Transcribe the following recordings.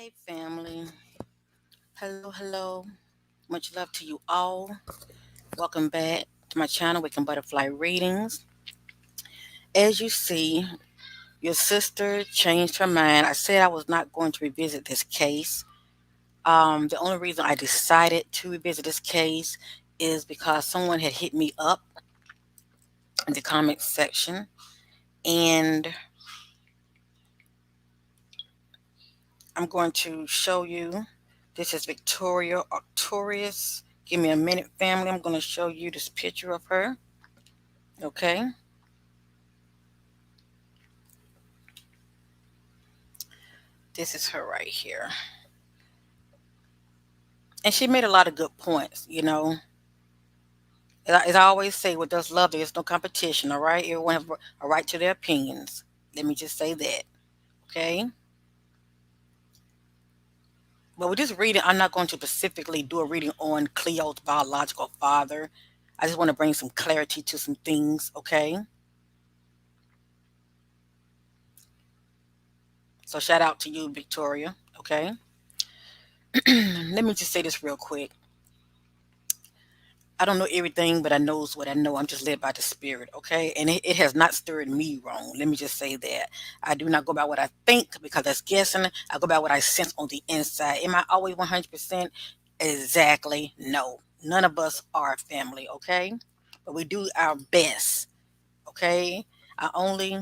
Hey, family. Hello, hello. Much love to you all. Welcome back to my channel, Waking Butterfly Readings. As you see, your sister changed her mind. I said I was not going to revisit this case. The only reason I decided to revisit this case is because someone had hit me up in the comment section. And I'm going to show you. This is Victoria Arcturus. Give me a minute, family. I'm going to show you this picture of her. Okay. This is her right here. And she made a lot of good points. As I always say, with us love, there's no competition, all right? Everyone has a right to their opinions. Let me just say that, okay? But with this reading, I'm not going to specifically do a reading on Cleo's biological father. I just want to bring some clarity to some things, okay? So shout out to you, Victoria, okay? Let me just say this real quick. I don't know everything, but I knows what I know. I'm just led by the spirit, okay? And it has not stirred me wrong. Let me just say that. I do not go by what I think because that's guessing. I go by what I sense on the inside. Am I always 100%? Exactly. No. None of us are family, okay? But we do our best, okay? I only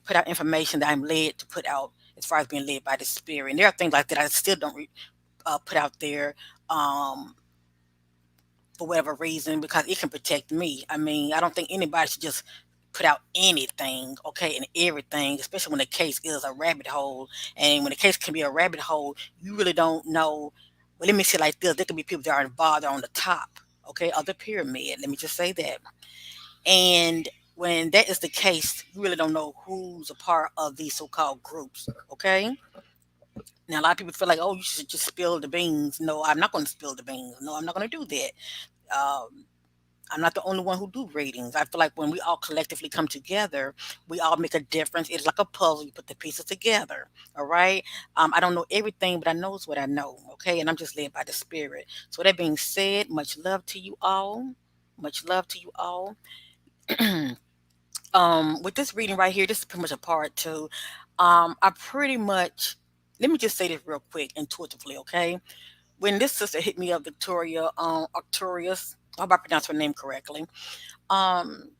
put out information that I'm led to put out as far as being led by the spirit. And there are things like that I still don't put out there. For whatever reason because it can protect me. I mean, I don't think anybody should just put out anything, okay, and everything, especially when the case is a rabbit hole. And when the case can be a rabbit hole, you really don't know. Well, let me say it like this: there could be people that are involved on the top, okay, of the pyramid. Let me just say that. And when that is the case, you really don't know who's a part of these so-called groups, okay? Now, a lot of people feel like, oh, you should just spill the beans. No, I'm not going to spill the beans. No, I'm not going to do that. Um, I'm not the only one who do readings. I feel like when we all collectively come together, we all make a difference. It's like a puzzle. You put the pieces together. All right. I don't know everything, but I knows what I know. Okay. And I'm just led by the spirit. So that being said, much love to you all. Much love to you all. With this reading right here, this is pretty much a part two. I pretty much let me just say this real quick, intuitively, okay? When this sister hit me up, Victoria Arcturus, I hope I pronounced her name correctly. Um,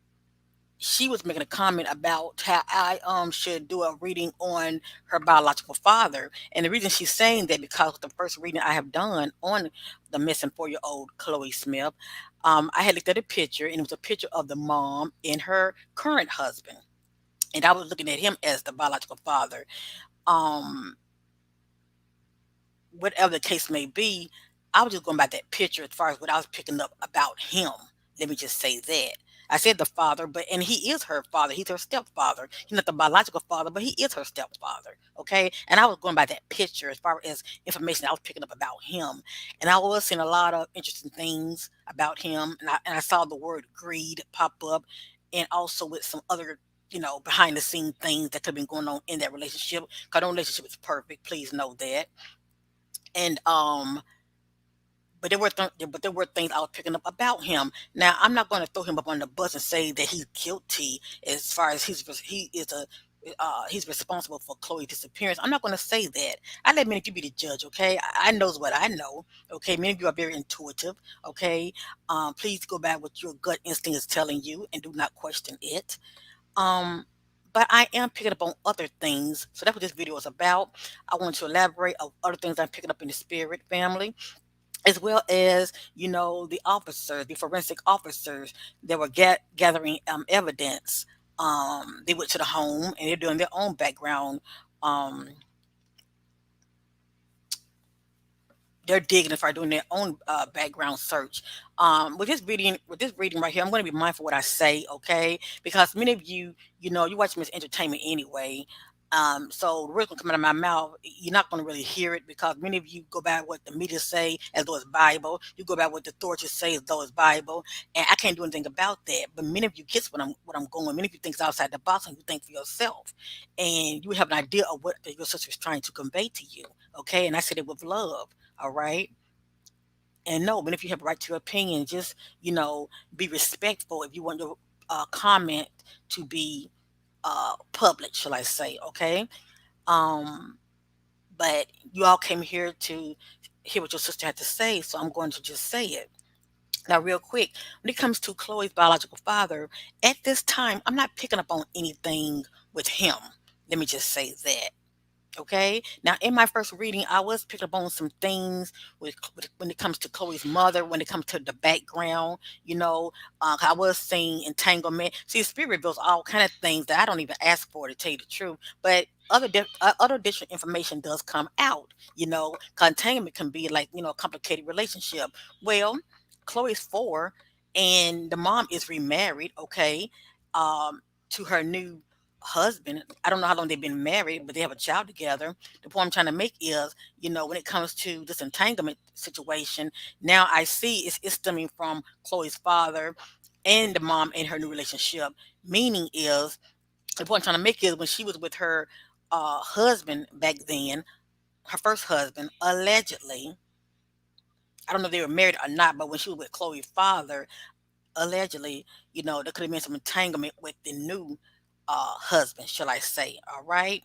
she was making a comment about how I should do a reading on her biological father. And the reason she's saying that because the first reading I have done on the missing 4-year old Chloe Smith, I had looked at a picture and it was a picture of the mom and her current husband. And I was looking at him as the biological father. Um, Whatever the case may be, I was just going by that picture as far as what I was picking up about him. Let me just say that. I said the father, but and he is her father. He's her stepfather. He's not the biological father, but he is her stepfather. Okay. And I was going by that picture as far as information I was picking up about him. And I was seeing a lot of interesting things about him. And I saw the word greed pop up and also with some other behind the scene things that could have been going on in that relationship. Because no relationship is perfect. Please know that. And but there were things I was picking up about him. Now I'm not going to throw him up on the bus and say that he's guilty as far as he's responsible for Chloe's disappearance. I'm not going to say that. I let many of you be the judge. Okay, I knows what I know. Okay, many of you are very intuitive. Okay, please go back what your gut instinct is telling you and do not question it. Um, but I am picking up on other things. So that's what this video is about. I want to elaborate on other things I'm picking up in the spirit family, as well as the officers, the forensic officers that were gathering evidence. They went to the home and they're doing their own background. Um, they're digging as far as doing their own background search. With this reading right here, I'm going to be mindful what I say, okay? Because many of you, you watch me as entertainment anyway. So the words gonna come out of my mouth. You're not gonna really hear it because many of you go by what the media say as though it's Bible. You go by what the authorities say as though it's Bible, and I can't do anything about that. But many of you gets what I'm going. Many of you think outside the box, and you think for yourself, and you have an idea of what your sister is trying to convey to you. Okay, and I said it with love. All right. And no, but if you have a right to your opinion, just be respectful. If you want your comment to be public, shall I say? Okay. Um, but you all came here to hear what your sister had to say, so I'm going to just say it. Now, real quick, when it comes to Chloe's biological father, at this time, I'm not picking up on anything with him. Let me just say that. Okay. Now, in my first reading, I was picking up on some things when it comes to Chloe's mother, when it comes to the background. I was seeing entanglement. See, the spirit reveals all kind of things that I don't even ask for, to tell you the truth. But other additional information does come out. 'Cause entanglement can be like a complicated relationship. Well, Chloe's 4, and the mom is remarried. Okay, to her new husband. I don't know how long they've been married, but they have a child together. The point I'm trying to make is, when it comes to this entanglement situation, now I see it's stemming from Chloe's father and the mom in her new relationship. Meaning is, the point I'm trying to make is, when she was with her husband back then, her first husband, allegedly, I don't know if they were married or not, but when she was with Chloe's father, allegedly, there could have been some entanglement with the new husband, shall I say? All right.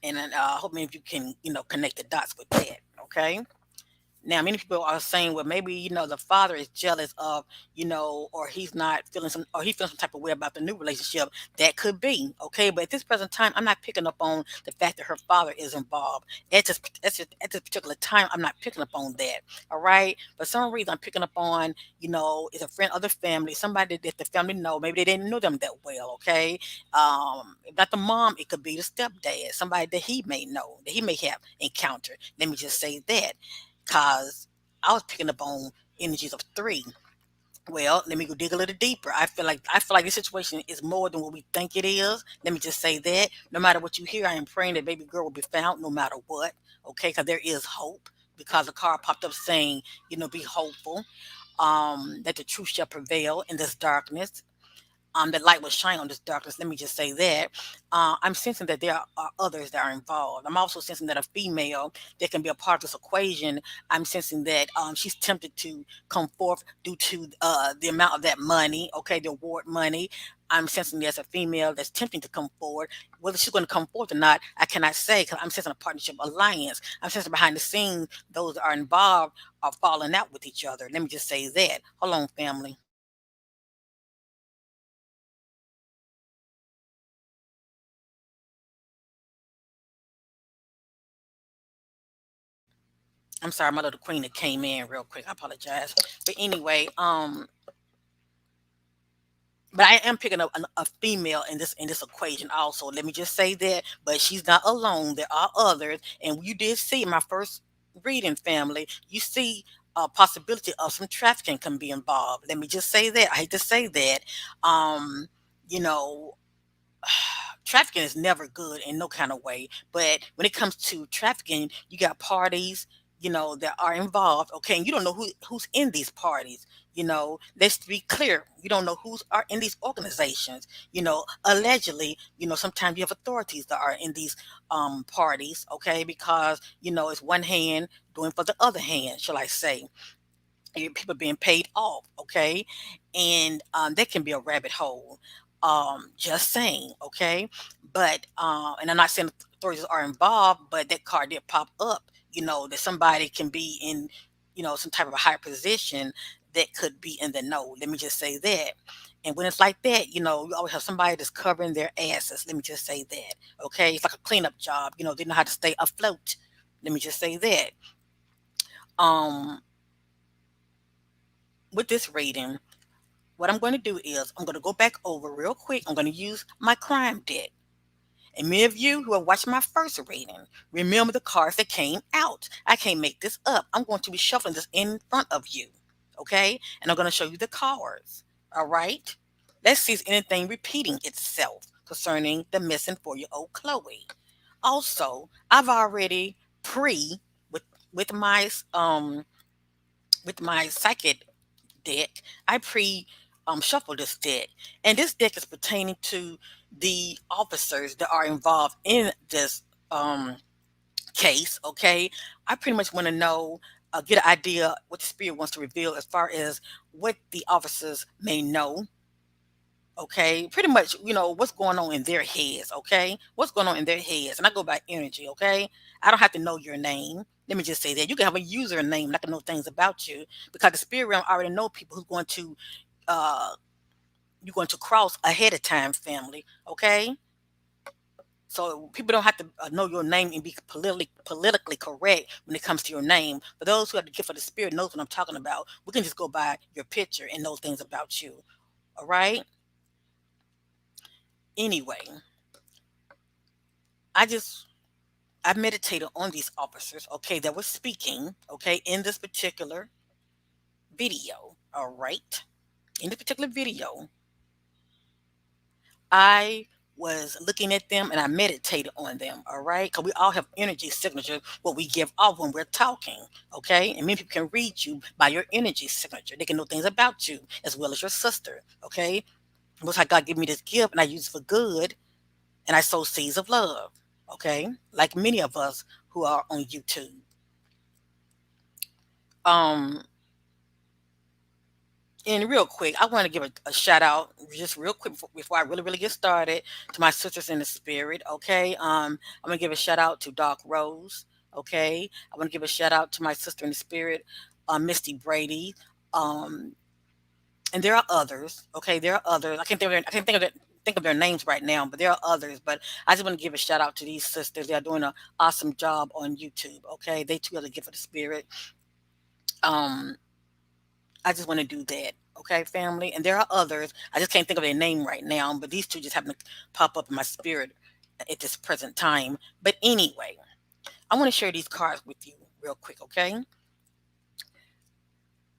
And then, I hope many of you can, connect the dots with that. Okay. Now, many people are saying, well, maybe, the father is jealous of, or he's not feeling some, or he feels some type of way about the new relationship. That could be, okay. But at this present time, I'm not picking up on the fact that her father is involved. At this particular time, I'm not picking up on that. All right. For some reason, I'm picking up on, is a friend of the family, somebody that the family know. Maybe they didn't know them that well, okay. If not the mom, it could be the stepdad, somebody that he may know, that he may have encountered. Let me just say that, because I was picking up on energies of 3. Well, let me go dig a little deeper. I feel like this situation is more than what we think it is. Let me just say that. No matter what you hear, I am praying that baby girl will be found no matter what. Okay, because there is hope. Because a card popped up saying, be hopeful. That the truth shall prevail in this darkness. That light will shine on this darkness. Let me just say that. I'm sensing that there are others that are involved. I'm also sensing that a female that can be a part of this equation. I'm sensing that she's tempted to come forth due to the amount of that money, okay, the award money. I'm sensing there's a female that's tempting to come forward. Whether she's going to come forth or not, I cannot say, because I'm sensing a partnership alliance. I'm sensing behind the scenes, those that are involved are falling out with each other. Let me just say that. Hold on, family. I'm sorry, my little queen that came in real quick. I apologize. But anyway, but I am picking up a female in this equation also. Let me just say that. But she's not alone. There are others, and you did see in my first reading, family. You see a possibility of some trafficking can be involved. Let me just say that. I hate to say that. Um, you know, trafficking is never good in no kind of way. But when it comes to trafficking, you got parties, that are involved. Okay, and you don't know who's in these parties. Let's be clear. You don't know who's are in these organizations. Allegedly, sometimes you have authorities that are in these parties. Okay, because it's one hand doing for the other hand, shall I say? People being paid off, okay, and that can be a rabbit hole. Just saying, okay, but and I'm not saying authorities are involved, but that card did pop up. That somebody can be in, some type of a higher position that could be in the know. Let me just say that. And when it's like that, you always have somebody that's covering their asses. Let me just say that. Okay, it's like a cleanup job. They know how to stay afloat. Let me just say that. Um, with this reading, what I'm going to do is I'm going to go back over real quick. I'm going to use my crime deck. And many of you who have watched my first reading, remember the cards that came out. I can't make this up. I'm going to be shuffling this in front of you. Okay? And I'm going to show you the cards. All right? Let's see if anything repeating itself. concerning the missing 4-year old Chloe. Also, I've already pre with with my with my psychic deck, I pre shuffled this deck, and this deck is pertaining to the officers that are involved in this um case. Okay, I pretty much want to know, get an idea what the spirit wants to reveal as far as what the officers may know. Okay, pretty much, what's going on in their heads. Okay, what's going on in their heads, and I go by energy. Okay, I don't have to know your name. Let me just say that you can have a username, and I can know things about you because the spirit realm already know people who's going to uh you're going to cross ahead of time, family. Okay, so people don't have to know your name and be politically correct when it comes to your name. For those who have the gift of the spirit knows what I'm talking about. We can just go by your picture and know things about you. All right. Anyway, I just I meditated on these officers, okay, that were speaking, okay, in this particular video. All right. In this particular video, I was looking at them and I meditated on them, all right? Because we all have energy signatures, what we give off when we're talking, okay? And many people can read you by your energy signature. They can know things about you as well as your sister, okay? Most like God gave me this gift and I use it for good and I sow seeds of love, okay? Like many of us who are on YouTube. Um, And real quick, I want to give a shout out, just real quick before I really, really get started, to my sisters in the spirit. Okay, I'm gonna give a shout out to Doc Rose. Okay, I want to give a shout out to my sister in the spirit, Misty Brady. Um, and there are others. Okay, there are others. I can't think of their names right now, but there are others. But I just want to give a shout out to these sisters. They are doing an awesome job on YouTube. Okay, they too are the gift of the spirit. Um, I just want to do that. Okay, family. And there are others. I just can't think of their name right now, but these two just happen to pop up in my spirit at this present time. But anyway, I want to share these cards with you real quick, okay?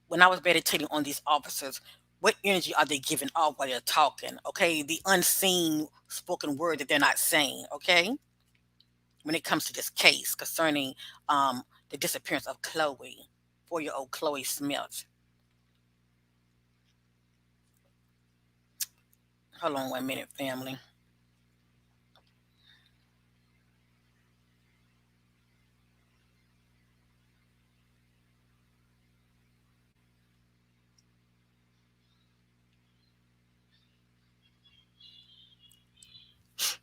When I was meditating on these officers, what energy are they giving off while they're talking? Okay, the unseen spoken word that they're not saying, okay? When it comes to this case concerning the disappearance of Chloe, 4-year old Chloe Smith. Hold on 1 minute, family.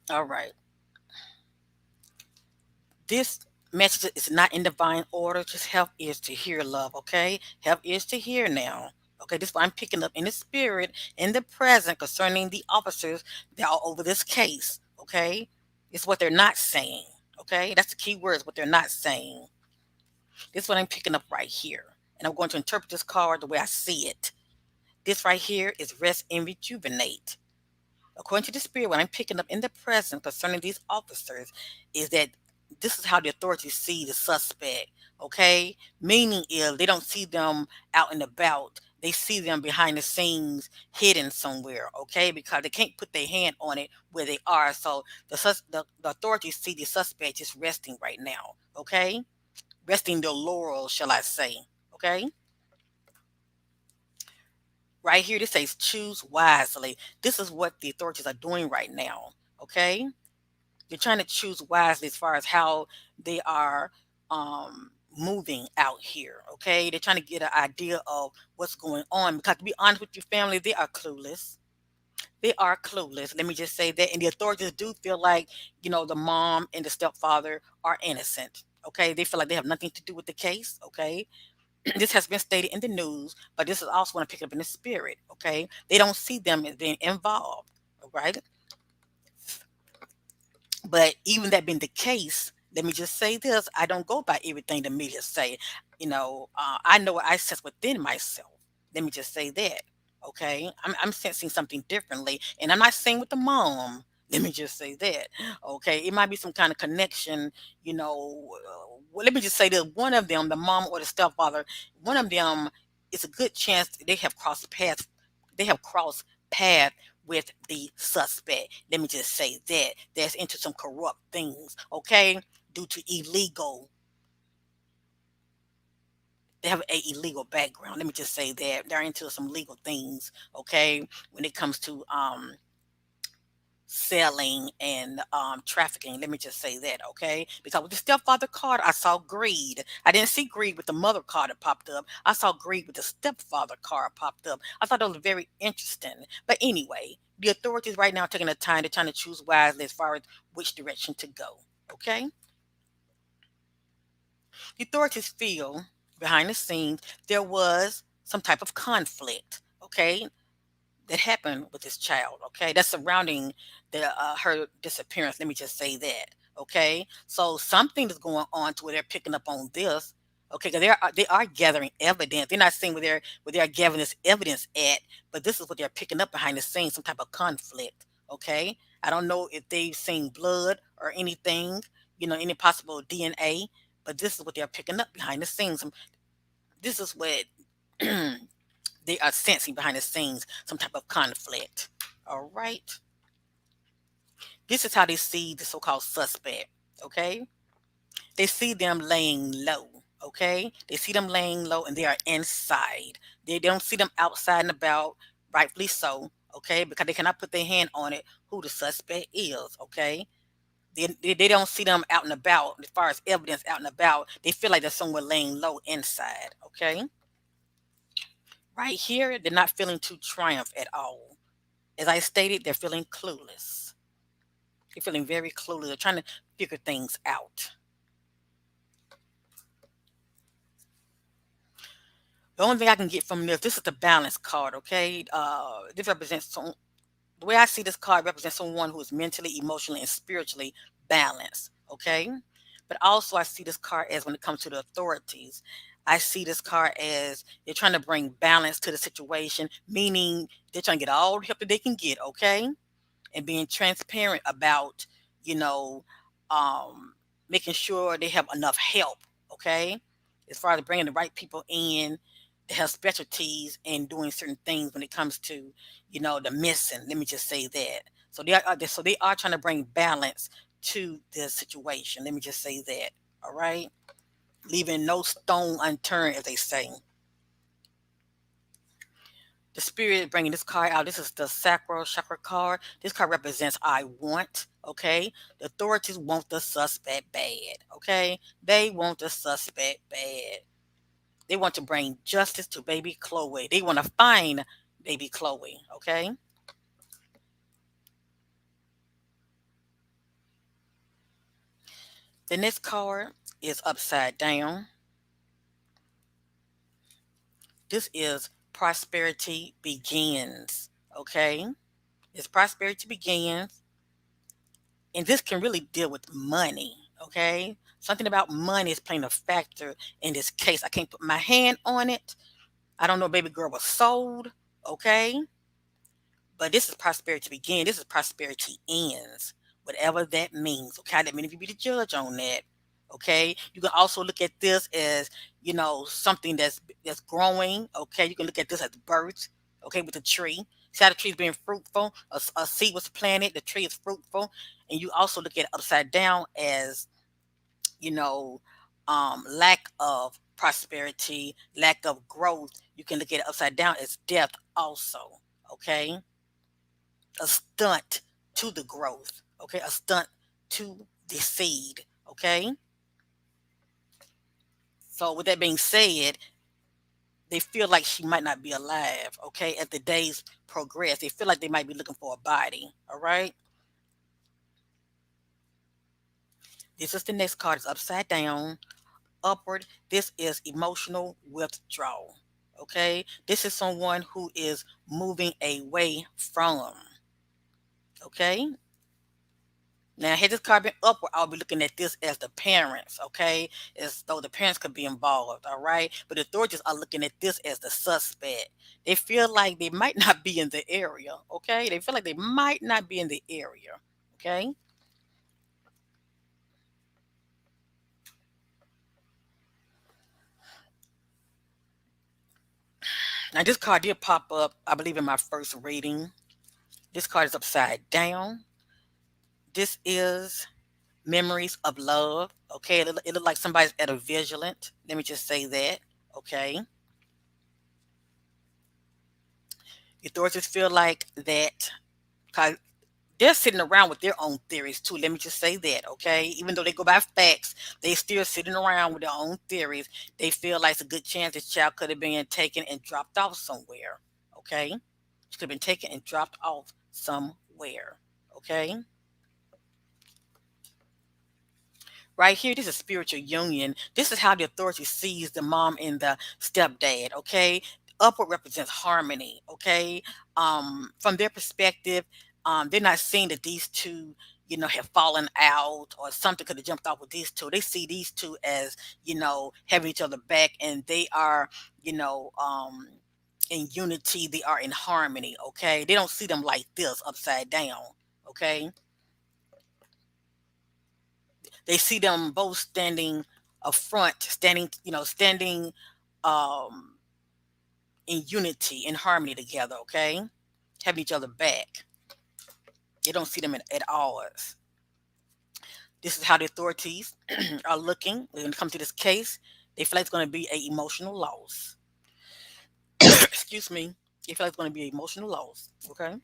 All right. This message is not in divine order. Just help ears to hear, love. Okay, help ears to hear now. Okay, this is what I'm picking up in the spirit, in the present, concerning the officers that are over this case. Okay, it's what they're not saying. Okay, that's the key words. What they're not saying. This is what I'm picking up right here, and I'm going to interpret this card the way I see it. This right here is rest and rejuvenate. According to the spirit, what I'm picking up in the present concerning these officers is that this is how the authorities see the suspect. Okay, meaning if they don't see them out and about, they see them behind the scenes, hidden somewhere. Okay, because they can't put their hand on it where they are. So the authorities see the suspect just resting right now. Okay, resting their laurels, shall I say? Okay, right here, this says choose wisely. This is what the authorities are doing right now. Okay, they're trying to choose wisely as far as how they are moving out here. Okay, they're trying to get an idea of what's going on because, to be honest with your family, they are clueless. They are clueless. Let me just say that. And the authorities do feel like, the mom and the stepfather are innocent. Okay, they feel like they have nothing to do with the case. Okay, this has been stated in the news, but this is also want to pick up in the spirit. Okay, they don't see them as being involved. All right, but even that being the case, let me just say this: I don't go by everything the media say. I know what I sense within myself. Let me just say that. Okay, I'm sensing something differently, and I'm not saying with the mom. Let me just say that. Okay, it might be some kind of connection. Well, let me just say that one of them, the mom or the stepfather, one of them, it's a good chance they have crossed paths. They have crossed paths with the suspect. Let me just say that. That's into some corrupt things, okay? Due to illegal, they have a illegal background. Let me just say that. They're into some legal things, okay? When it comes to selling and trafficking. Let me just say that, okay? Because with the stepfather card, I saw greed. I didn't see greed with the mother card that popped up. I saw greed with the stepfather card popped up. I thought that was very interesting. But anyway, the authorities right now are taking the time. They're trying to choose wisely as far as which direction to go. Okay? The authorities feel behind the scenes there was some type of conflict. Okay, that happened with this child, okay? That's surrounding the her disappearance. Let me just say that, okay? So something is going on to where they're picking up on this, okay? Because they are gathering evidence. They're not saying where they're gathering this evidence at, but this is what they're picking up behind the scenes, some type of conflict, okay? I don't know if they've seen blood or anything, any possible DNA, but this is what they're picking up behind the scenes. This is what they are sensing behind the scenes some type of conflict. All right. This is how they see the so called suspect. Okay. They see them laying low. Okay. They see them laying low and they are inside. They don't see them outside and about, rightfully so. Okay. Because they cannot put their hand on it who the suspect is. Okay. They don't see them out and about as far as evidence out and about. They feel like they're somewhere laying low inside. Okay. Right here, they're not feeling too triumph at all. As I stated, they're feeling clueless. They're feeling very clueless. They're trying to figure things out. The only thing I can get from this is the balance card, okay? This represents the way I see this card represents someone who is mentally, emotionally, and spiritually balanced, okay? But also, I see this card as when it comes to the authorities. I see this card as they're trying to bring balance to the situation, meaning they're trying to get all the help that they can get, okay? And being transparent about, you know, um, making sure they have enough help. Okay, as far as bringing the right people in that have specialties and doing certain things when it comes to, the missing. Let me just say that. So they are trying to bring balance to this situation. Let me just say that. All right, leaving no stone unturned, as they say. The spirit is bringing this card out. This is the sacral chakra card. This card represents I want. Okay. The authorities want the suspect bad. Okay. They want the suspect bad. They want to bring justice to baby Chloe. They want to find baby Chloe. Okay. The next card is upside down. This is prosperity begins. Okay. It's prosperity begins. And this can really deal with money, okay? Something about money is playing a factor in this case. I can't put my hand on it. I don't know, baby girl was sold, okay? But this is prosperity begin. This is prosperity ends, whatever that means. Okay, I didn't mean if you be the judge on that. Okay, you can also look at this as something that's growing. Okay, you can look at this as birth. Okay, with the tree. See how the tree's being fruitful. A seed was planted. The tree is fruitful, and you also look at it upside down as you know lack of prosperity, lack of growth. You can look at it upside down as death also. Okay, a stunt to the growth, okay? A stunt to the seed, okay? So with that being said, they feel like she might not be alive, okay? As the days progress, they feel like they might be looking for a body, all right? This is the next card. It's upside down, upward. This is emotional withdrawal, okay? This is someone who is moving away from, okay? Now, had this card been upward, I'll be looking at this as the parents, okay? As though the parents could be involved, all right? But the authorities are looking at this as the suspect. They feel like they might not be in the area, okay? They feel like they might not be in the area, okay? Now, this card did pop up, I believe, in my first reading. This card is upside down. This is memories of love. Okay, it look like somebody's at a vigilant. Let me just say that. Okay, the authorities feel like that because they're sitting around with their own theories too. Let me just say that. Okay, even though they go by facts, they still sitting around with their own theories. They feel like it's a good chance this child could have been taken and dropped off somewhere. Okay, she could have been taken and dropped off somewhere. Okay. Right here, this is spiritual union. This is how the authority sees the mom and the stepdad. Okay, upward represents harmony. Okay, from their perspective, they're not seeing that these two, have fallen out or something could have jumped off with these two. They see these two as, having each other back, and they are, you know, in unity. They are in harmony. Okay, they don't see them like this upside down. Okay, they see them both standing up front, standing um in unity, in harmony together, okay? Having each other back. They don't see them at odds. This is how the authorities are looking when it comes to this case. They feel like it's going to be a emotional loss. Excuse me. They feel like it's going to be an emotional loss. Okay.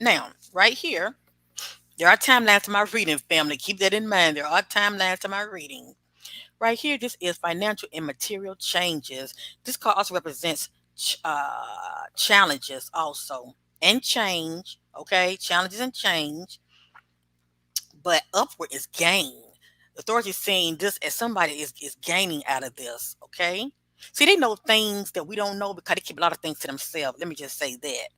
Now, right here, there are timelines to my reading, family. Keep that in mind. There are timelines to my reading. Right here, this is financial and material changes. This card also represents challenges also and change. Okay, challenges and change, but upward is gain. The authority is seeing this as somebody is gaining out of this. Okay, see, they know things that we don't know because they keep a lot of things to themselves. Let me just say that.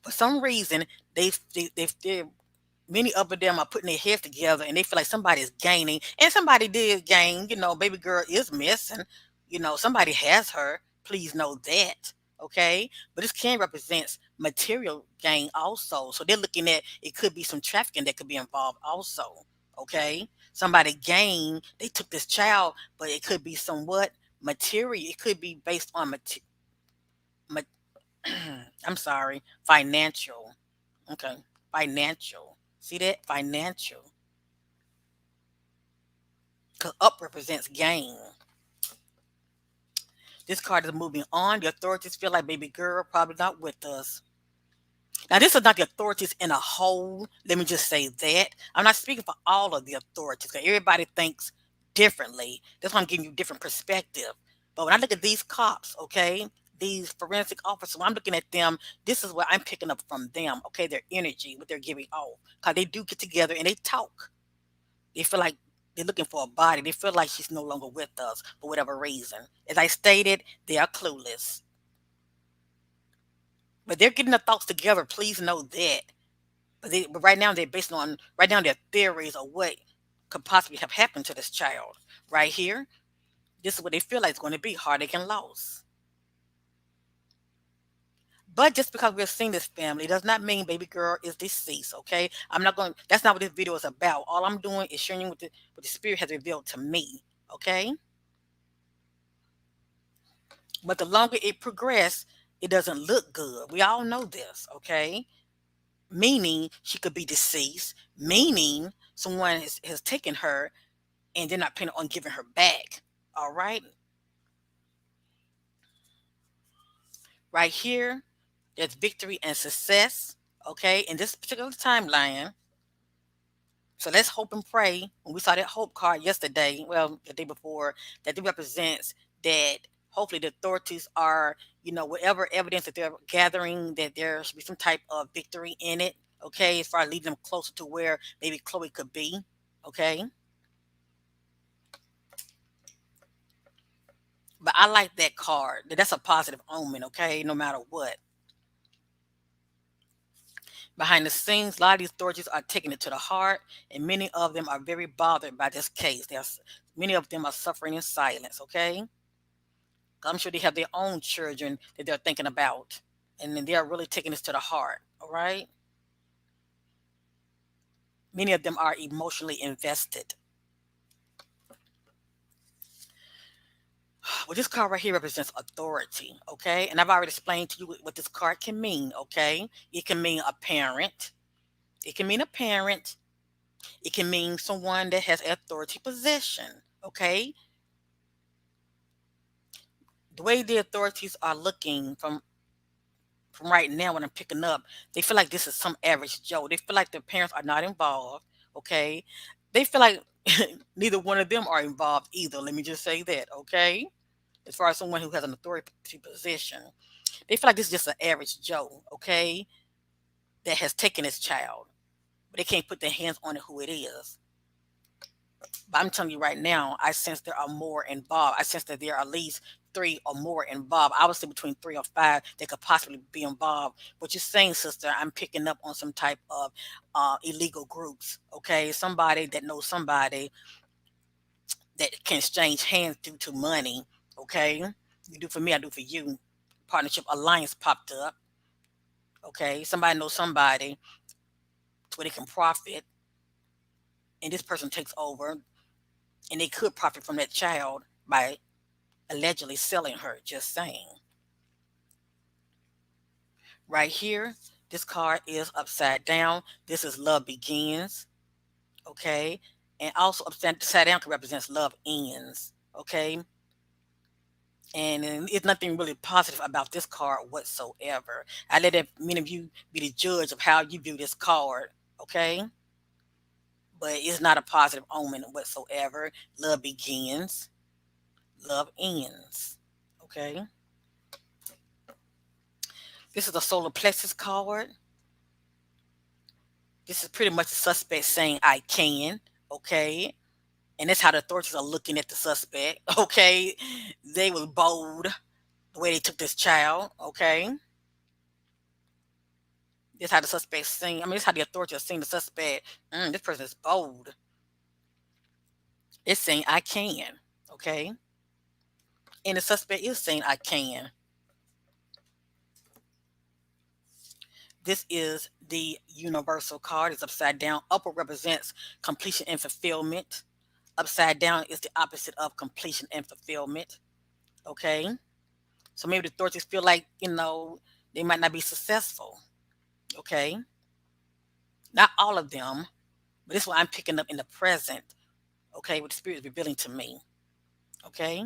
For some reason, they many of them are putting their heads together and they feel like somebody is gaining and somebody did gain. Baby girl is missing. Somebody has her. Please know that. Okay. But this can represent material gain also. So they're looking at it could be some trafficking that could be involved also. Okay. Somebody gained, they took this child, but it could be somewhat material. It could be based on I'm sorry, financial. Okay. Financial. See that? Financial. Because up represents gain. This card is moving on. The authorities feel like baby girl probably not with us. Now, this is not the authorities in a whole. Let me just say that. I'm not speaking for all of the authorities because everybody thinks differently. That's why I'm giving you different perspective. But when I look at these cops, okay, these forensic officers, when I'm looking at them, this is what I'm picking up from them, okay, their energy, what they're giving off. Because they do get together and they talk. They feel like they're looking for a body. They feel like she's no longer with us for whatever reason. As I stated, they are clueless. But they're getting their thoughts together. Please know that. But right now they're based on right now their theories of what could possibly have happened to this child. Right here, this is what they feel like it's going to be heartache and loss. But just because we're seeing this family does not mean baby girl is deceased. Okay, I'm not going. That's not what this video is about. All I'm doing is sharing you what the spirit has revealed to me. Okay, but the longer it progresses, it doesn't look good. We all know this. Okay, meaning she could be deceased. Meaning someone has taken her and they're not planning on giving her back. All right. Right here, there's victory and success. Okay. In this particular timeline. So let's hope and pray. When we saw that hope card yesterday, well, the day before, that it represents that hopefully the authorities are, whatever evidence that they're gathering, that there should be some type of victory in it. Okay. As far as leading them closer to where maybe Chloe could be. Okay. But I like that card. That's a positive omen. Okay. No matter what. Behind the scenes, a lot of these authorities are taking it to the heart, and many of them are very bothered by this case. Many of them are suffering in silence, okay? I'm sure they have their own children that they're thinking about, and then they are really taking this to the heart, all right? Many of them are emotionally invested. Well, this card right here represents authority, okay? And I've already explained to you what this card can mean, okay? It can mean a parent. It can mean a parent. It can mean someone that has authority position, okay? The way the authorities are looking from right now when I'm picking up, they feel like this is some average Joe. They feel like their parents are not involved, okay? They feel like neither one of them are involved either. Let me just say that, okay? As far as someone who has an authority position, they feel like this is just an average Joe, okay, that has taken his child, but they can't put their hands on it who it is. But I'm telling you right now, I sense there are more involved. I sense that there are at least three or more involved. I would say between three or five that could possibly be involved. What you're saying, sister, I'm picking up on some type of illegal groups. Okay, somebody that knows somebody that can exchange hands due to money. Okay, you do for me, I do for you. Partnership alliance popped up. Okay, somebody knows somebody where they can profit, and this person takes over, and they could profit from that child by allegedly selling her. Just saying. Right here, this card is upside down. This is love begins. Okay. And also upside down can represent love ends. Okay. And it's nothing really positive about this card whatsoever. I let many of you be the judge of how you view this card. Okay. But it's not a positive omen whatsoever. Love begins. Love ends. Okay. This is a solar plexus card. This is pretty much the suspect saying, I can. Okay. And that's how the authorities are looking at the suspect. Okay. They was bold the way they took this child. Okay. That's how the suspect seen. I mean, that's how the authorities are seeing the suspect. This person is bold. It's saying, I can. Okay. And the suspect is saying, I can. This is the universal card. It's upside down. Upper represents completion and fulfillment. Upside down is the opposite of completion and fulfillment. Okay. So maybe the authorities feel like, they might not be successful. Okay. Not all of them, but this is what I'm picking up in the present. Okay. What the spirit is revealing to me. Okay.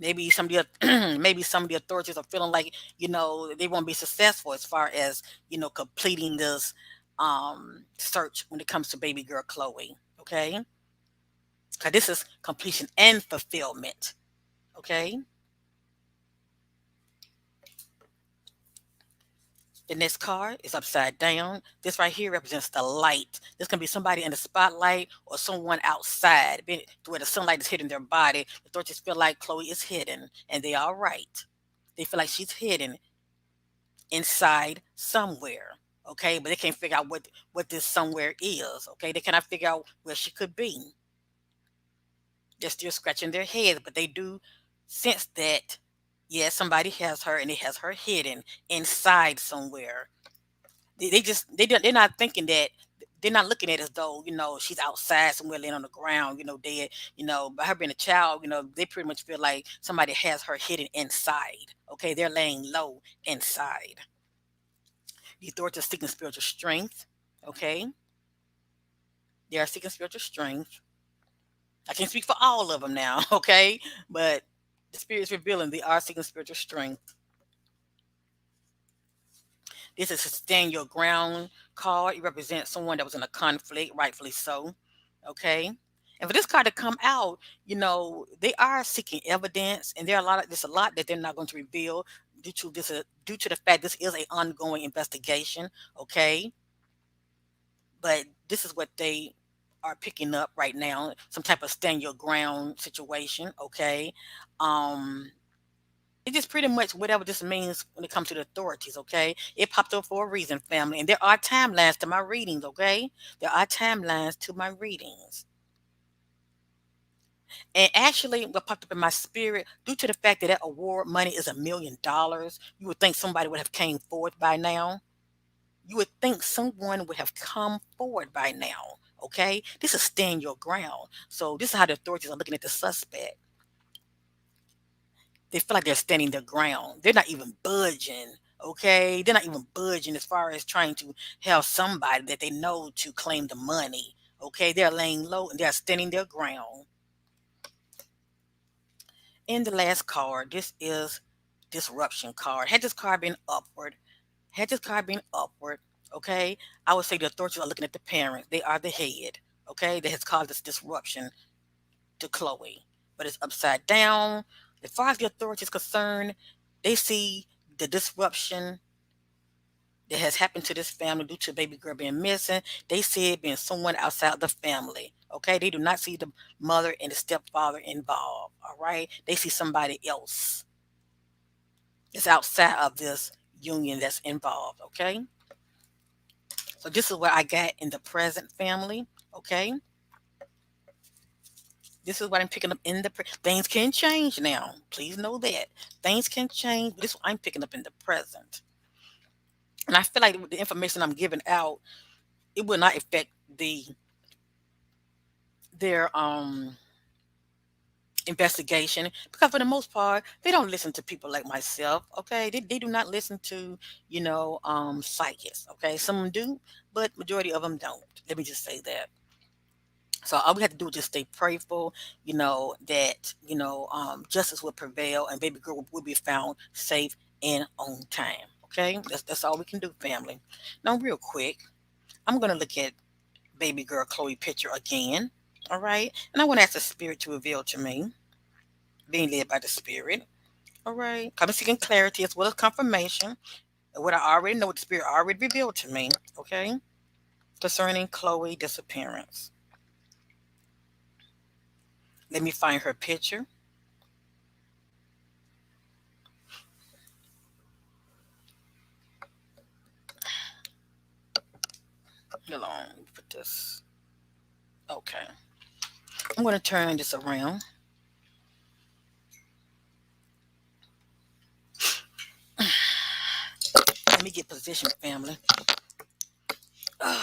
Maybe some of the maybe some of the authorities are feeling like, they won't be successful as far as, completing this search when it comes to baby girl Chloe. Okay. Because this is completion and fulfillment. Okay. The next card is upside down. This right here represents the light. This can be somebody in the spotlight or someone outside, where the sunlight is hitting their body. The authorities feel like Chloe is hidden, and they are right. They feel like she's hidden inside somewhere. Okay, but they can't figure out what this somewhere is. Okay, they cannot figure out where she could be. They're still scratching their heads, but they do sense that, yeah, somebody has her, and it has her hidden inside somewhere. They're not thinking that, they're not looking at it as though, she's outside somewhere laying on the ground, dead. By her being a child, they pretty much feel like somebody has her hidden inside. Okay, they're laying low inside. The authorities are seeking spiritual strength. Okay, they are seeking spiritual strength. I can't speak for all of them now. Okay, but the spirit's revealing they are seeking spiritual strength. This is a stand your ground card. It represents someone that was in a conflict, rightfully so. Okay. And for this card to come out, they are seeking evidence, and there's a lot that they're not going to reveal due to the fact this is an ongoing investigation. Okay. But this is what they are picking up right now, some type of stand your ground situation. Okay. Um, It's just pretty much whatever this means when it comes to the authorities, okay? It popped up for a reason, family. And there are timelines to my readings, okay? There are timelines to my readings. And actually, what popped up in my spirit, due to the fact that that award money is $1 million, you would think somebody would have came forward by now. You would think someone would have come forward by now, okay? This is stand your ground. So this is how the authorities are looking at the suspect. They feel like they're standing their ground. They're not even budging. Okay, they're not even budging as far as trying to have somebody that they know to claim the money. Okay, they're laying low and they're standing their ground. In the last card, this is disruption card. Had this card been upward, okay, I would say the authorities are looking at the parents. They are the head, okay, that has caused this disruption to Chloe. But it's upside down. As far as the authorities is concerned, they see the disruption that has happened to this family due to baby girl being missing. They see it being someone outside the family. Okay, they do not see the mother and the stepfather involved. All right, they see somebody else. It's outside of this union that's involved. Okay, so this is what I got in the present family. Okay, this is what I'm picking up in the things can change now. Please know that things can change. But this is what I'm picking up in the present, and I feel like with the information I'm giving out, it will not affect their investigation, because for the most part they don't listen to people like myself. Okay, they do not listen to psychics. Okay, some of them do, but majority of them don't. Let me just say that. So all we have to do is just stay prayerful, that justice will prevail and baby girl will be found safe and on time. Okay, that's all we can do, family. Now, real quick, I'm gonna look at baby girl Chloe picture again. All right, and I want to ask the spirit to reveal to me, being led by the spirit. All right, I'm seeking clarity as well as confirmation of what I already know, what the spirit already revealed to me. Okay, concerning Chloe disappearance. Let me find her picture. Hold on, let me put this. Okay, I'm going to turn this around. Let me get position, family. All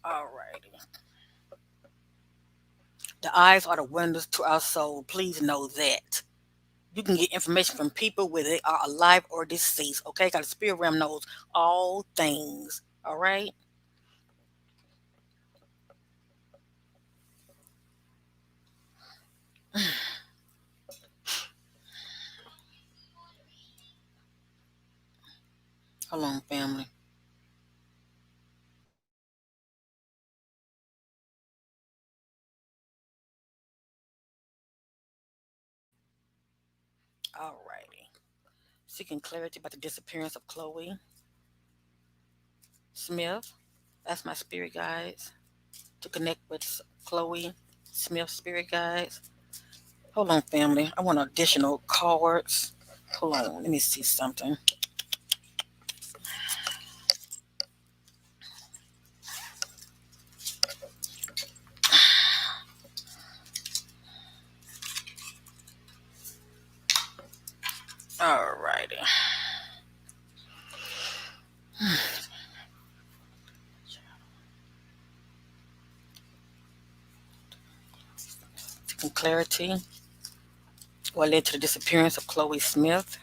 righty. The eyes are the windows to our soul. Please know that. You can get information from people whether they are alive or deceased. Okay, because the spirit realm knows all things. All right. Hold on, family. All righty. Seeking clarity about the disappearance of Chloe Smith. That's my spirit guides to connect with Chloe Smith spirit guides. Hold on, family. I want additional cards. Hold on. Let me see something. All righty. Seeking clarity. What led to the disappearance of Chloe Smith?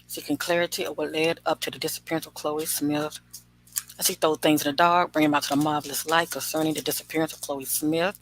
Seeking clarity of what led up to the disappearance of Chloe Smith. I see those things in the dark, bring them out to the marvelous light concerning the disappearance of Chloe Smith.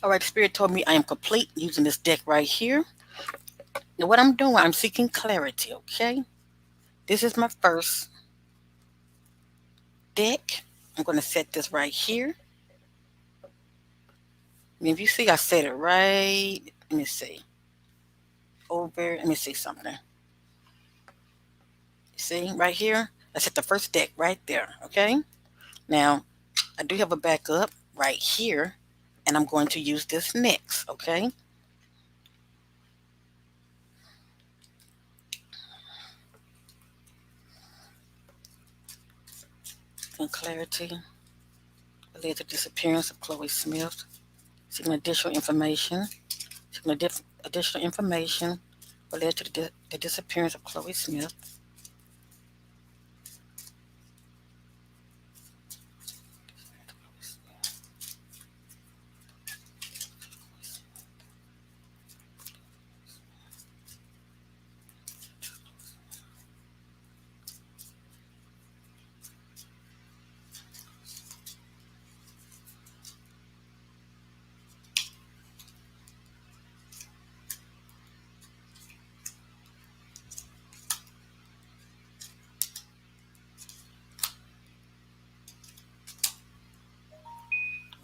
All right, the spirit told me I am complete using this deck right here. Now, what I'm doing, I'm seeking clarity, okay? This is my first deck. I'm going to set this right here. And if you see, I set it right. Let me see. Over. Let me see something. See, right here? I set the first deck right there, okay? Now, I do have a backup right here, and I'm going to use this next, okay? And clarity related to disappearance of Chloe Smith. Seeking additional information. Seeking additional information related to the disappearance of Chloe Smith.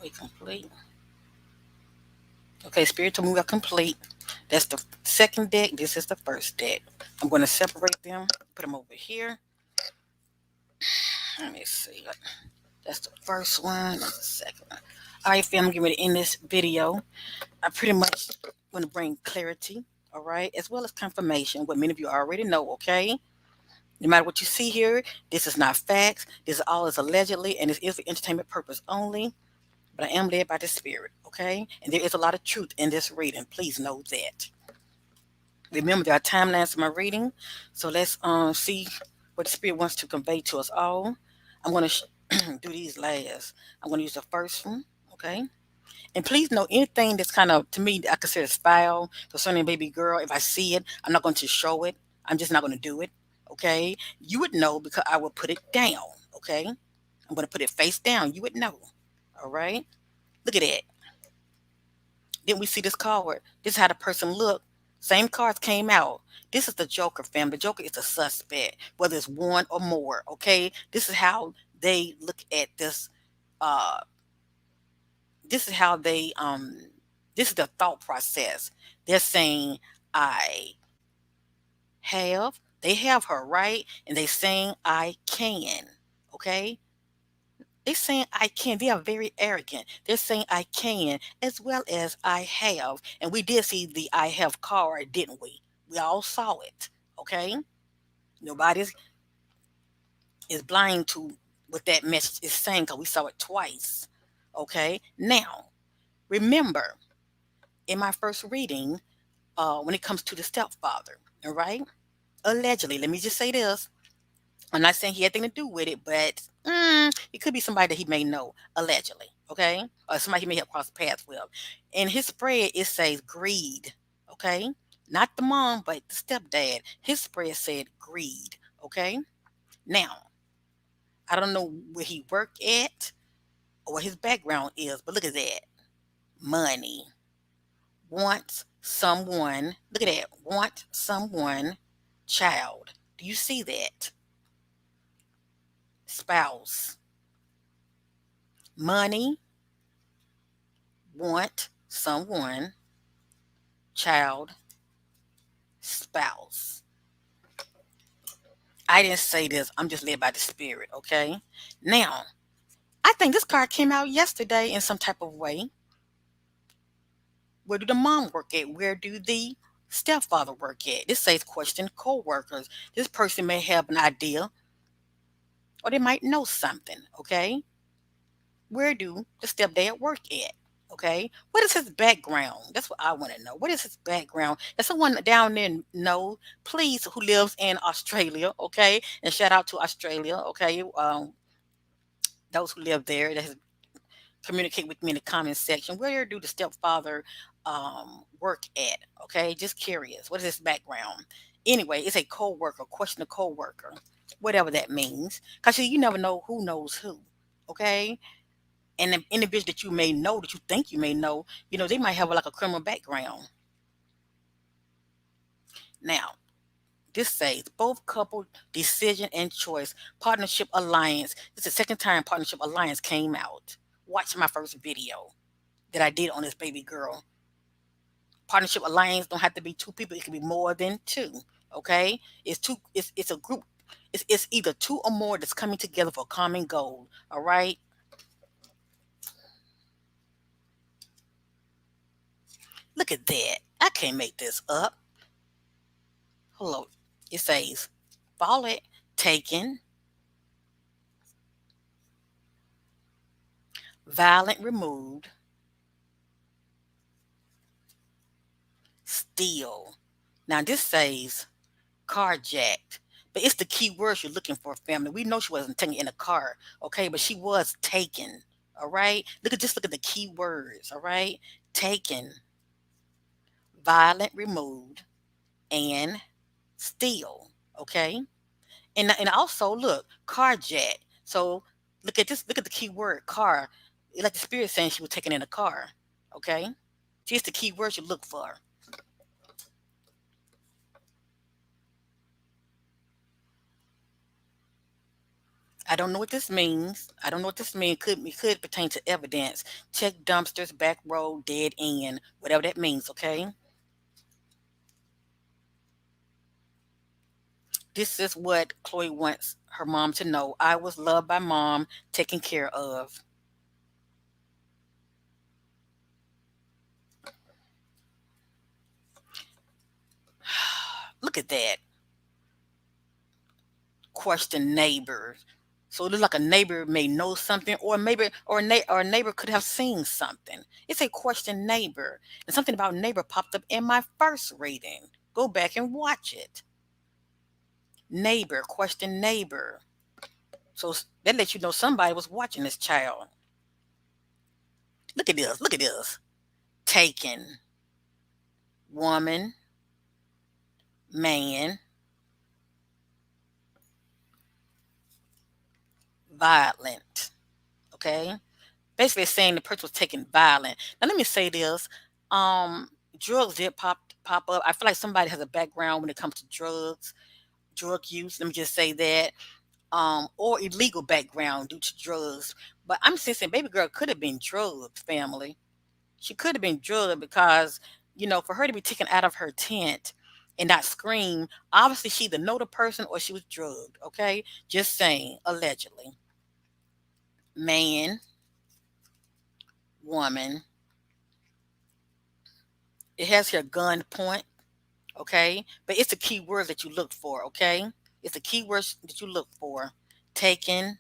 We complete. Okay, spiritual move are complete. That's the second deck. This is the first deck. I'm going to separate them, put them over here. Let me see. That's the first one. That's the second one. All right, fam, I'm getting ready to end this video. I pretty much want to bring clarity, all right, as well as confirmation, what many of you already know, okay? No matter what you see here, this is not facts. This is all is allegedly, and this is for entertainment purpose only. But I am led by the spirit, okay? And there is a lot of truth in this reading. Please know that. Remember, there are timelines to my reading, so let's see what the spirit wants to convey to us all. I'm going to do these last. I'm going to use the first one, okay? And please know anything that's kind of, to me, I consider as foul concerning a baby girl. If I see it, I'm not going to show it. I'm just not going to do it, okay? You would know because I will put it down, okay? I'm going to put it face down. You would know, all right? Look at that. Then we see this card. This is how the person looked. Same cards came out. This is the Joker, fam. The Joker is the suspect, whether it's one or more. Okay, this is how they look at this. Uh, this is how they. This is the thought process. They're saying, "I have." They have her right, and they saying, "I can." Okay, they're saying I can. They are very arrogant. They're saying I can as well as I have. And we did see the I have card, didn't we? We all saw it. Okay? Nobody is blind to what that message is saying because we saw it twice. Okay? Now, remember, in my first reading, when it comes to the stepfather, all right? Allegedly, let me just say this. I'm not saying he had anything to do with it, but it could be somebody that he may know, allegedly, okay? Or somebody he may have crossed paths with. In his spread, it says greed, okay? Not the mom, but the stepdad. His spread said greed, okay? Now, I don't know where he worked at or what his background is, but look at that. Money. Wants someone, look at that. Want someone, child. Do you see that? Spouse. Money, want someone, child, spouse. I didn't say this. I'm just led by the spirit, okay? Now, I think this card came out yesterday in some type of way. Where do the mom work at? Where do the stepfather work at? This says question co-workers. This person may have an idea or they might know something, okay? Where do the stepdad work at? Okay. What is his background? That's what I want to know. What is his background? If someone down there know, please, who lives in Australia, okay? And shout out to Australia, okay? Those who live there that has communicate with me in the comment section. Where do the stepfather work at? Okay, just curious. What is his background? Anyway, it's a co-worker, question a co-worker, whatever that means. Because you never know who knows who. Okay, And the individual that you may know, that you think you may know, they might have like a criminal background. Now, this says both couple decision and choice partnership alliance. This is the second time partnership alliance came out. Watch my first video that I did on this baby girl. Partnership alliance don't have to be two people; it can be more than two. Okay, it's two. It's a group. It's either two or more that's coming together for a common goal. All right. Look at that. I can't make this up. Hello. It says, follow it, taken, violent removed, steal. Now this says carjacked. But it's the key words you're looking for, family. We know she wasn't taken in a car, okay? But she was taken. All right. Look at the key words, all right? Taken, violent removed, and steal. Okay. And also look, carjack. So look at this, look at the key word car. Like the spirit saying she was taken in a car. Okay. Here's the key words you look for. I don't know what this means. I don't know what this means. It could pertain to evidence. Check dumpsters, back road, dead end, whatever that means, okay? This is what Chloe wants her mom to know. I was loved by mom, taken care of. Look at that. Question neighbors. So it looks like a neighbor may know something, or maybe or a neighbor could have seen something. It's a question neighbor, and something about neighbor popped up in my first reading. Go back and watch it. Neighbor, question neighbor. So that lets you know somebody was watching this child. Look at this. Look at this. Taken, woman, man, violent. Okay. Basically it's saying the person was taken violent. Now let me say this. Um, drugs did pop up. I feel like somebody has a background when it comes to drugs, drug use. Let me just say that. Or illegal background due to drugs. But I'm saying baby girl could have been drugged, family. She could have been drugged because, for her to be taken out of her tent and not scream, obviously she either know the person or she was drugged. Okay, just saying, allegedly. Man, woman. It has here gun point. Okay, but it's the key words that you look for. Okay, it's the key words that you look for. Taken.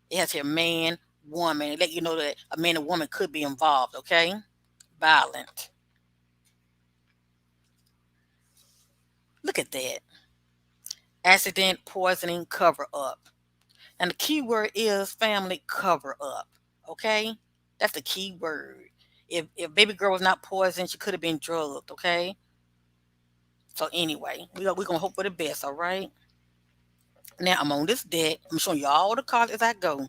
It has here man, woman. It let you know that a man and woman could be involved. Okay, violent. Look at that. Accident, poisoning, cover up. And the key word is family cover up. Okay? That's the key word. If baby girl was not poisoned, she could have been drugged, okay? So anyway, we're gonna hope for the best, all right? Now I'm on this deck. I'm showing you all the cards as I go.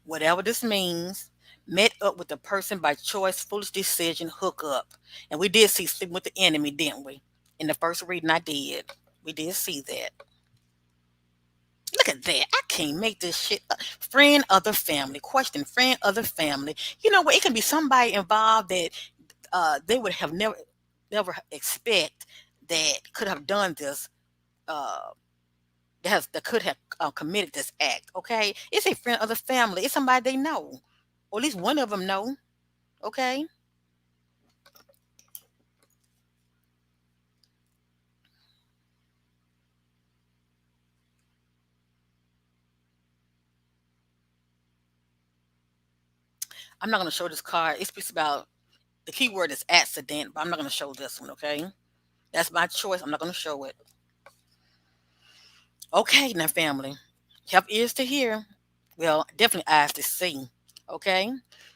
Whatever this means, met up with the person by choice, foolish decision, hook up. And we did see sleeping with the enemy, didn't we? In the first reading I did. We did see that. Look at that. I can't make this shit up. Friend of the family. Question friend of the family. You know what? It can be somebody involved that they would have never expect that could have done this. Uh, that could have committed this act. Okay, it's a friend of the family. It's somebody they know, or at least one of them know. Okay, I'm not gonna show this card. It speaks about the key word is accident, but I'm not gonna show this one. Okay, that's my choice. I'm not gonna show it. Okay, now family, have ears to hear. Well, definitely eyes to see. Okay.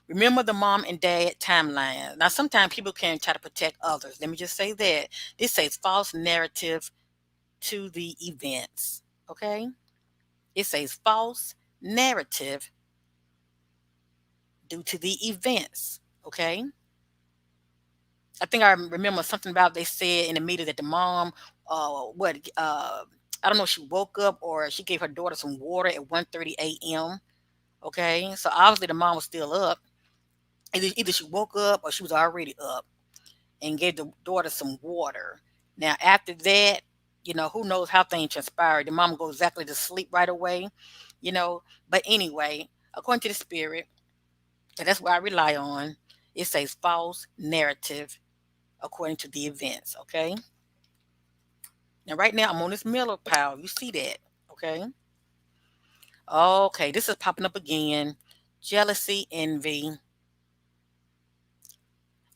Remember the mom and dad timeline. Now, sometimes people can try to protect others. Let me just say that. This says false narrative to the events. Okay. It says false narrative due to the events. Okay. I think I remember something about they said in the media that the mom, what, I don't know, if she woke up or she gave her daughter some water at 1:30 a.m. Okay, so obviously the mom was still up. Either she woke up or she was already up and gave the daughter some water. Now after that, who knows how things transpired. The mom goes exactly to sleep right away, you know. But anyway, according to the spirit, and that's what I rely on. It says false narrative according to the events. Okay. Now, right now, I'm on this Miller pile. You see that? Okay. Okay. This is popping up again. Jealousy, envy.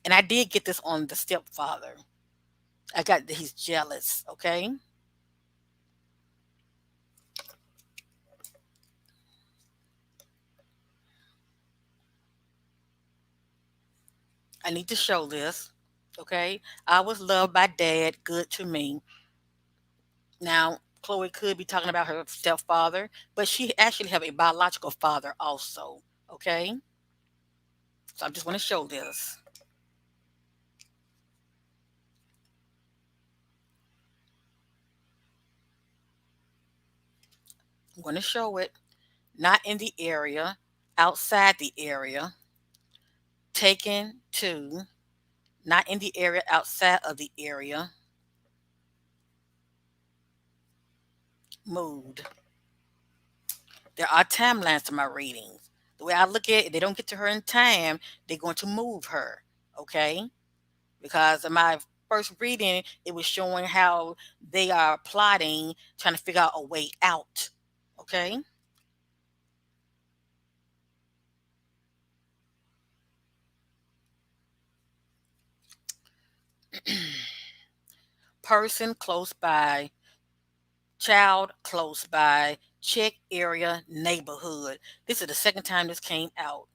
And I did get this on the stepfather. I got that he's jealous. Okay. I need to show this. Okay. I was loved by dad, good to me. Now, Chloe could be talking about her stepfather, but she actually have a biological father also. Okay. So I just want to show this. I'm going to show it. Not in the area, outside the area, taken to, not in the area, outside of the area, moved. There are timelines to my readings. The way I look at it, if they don't get to her in time, they're going to move her. Okay? Because in my first reading, it was showing how they are plotting, trying to figure out a way out. Okay? Person close by, child close by, check area, neighborhood. This is the second time this came out.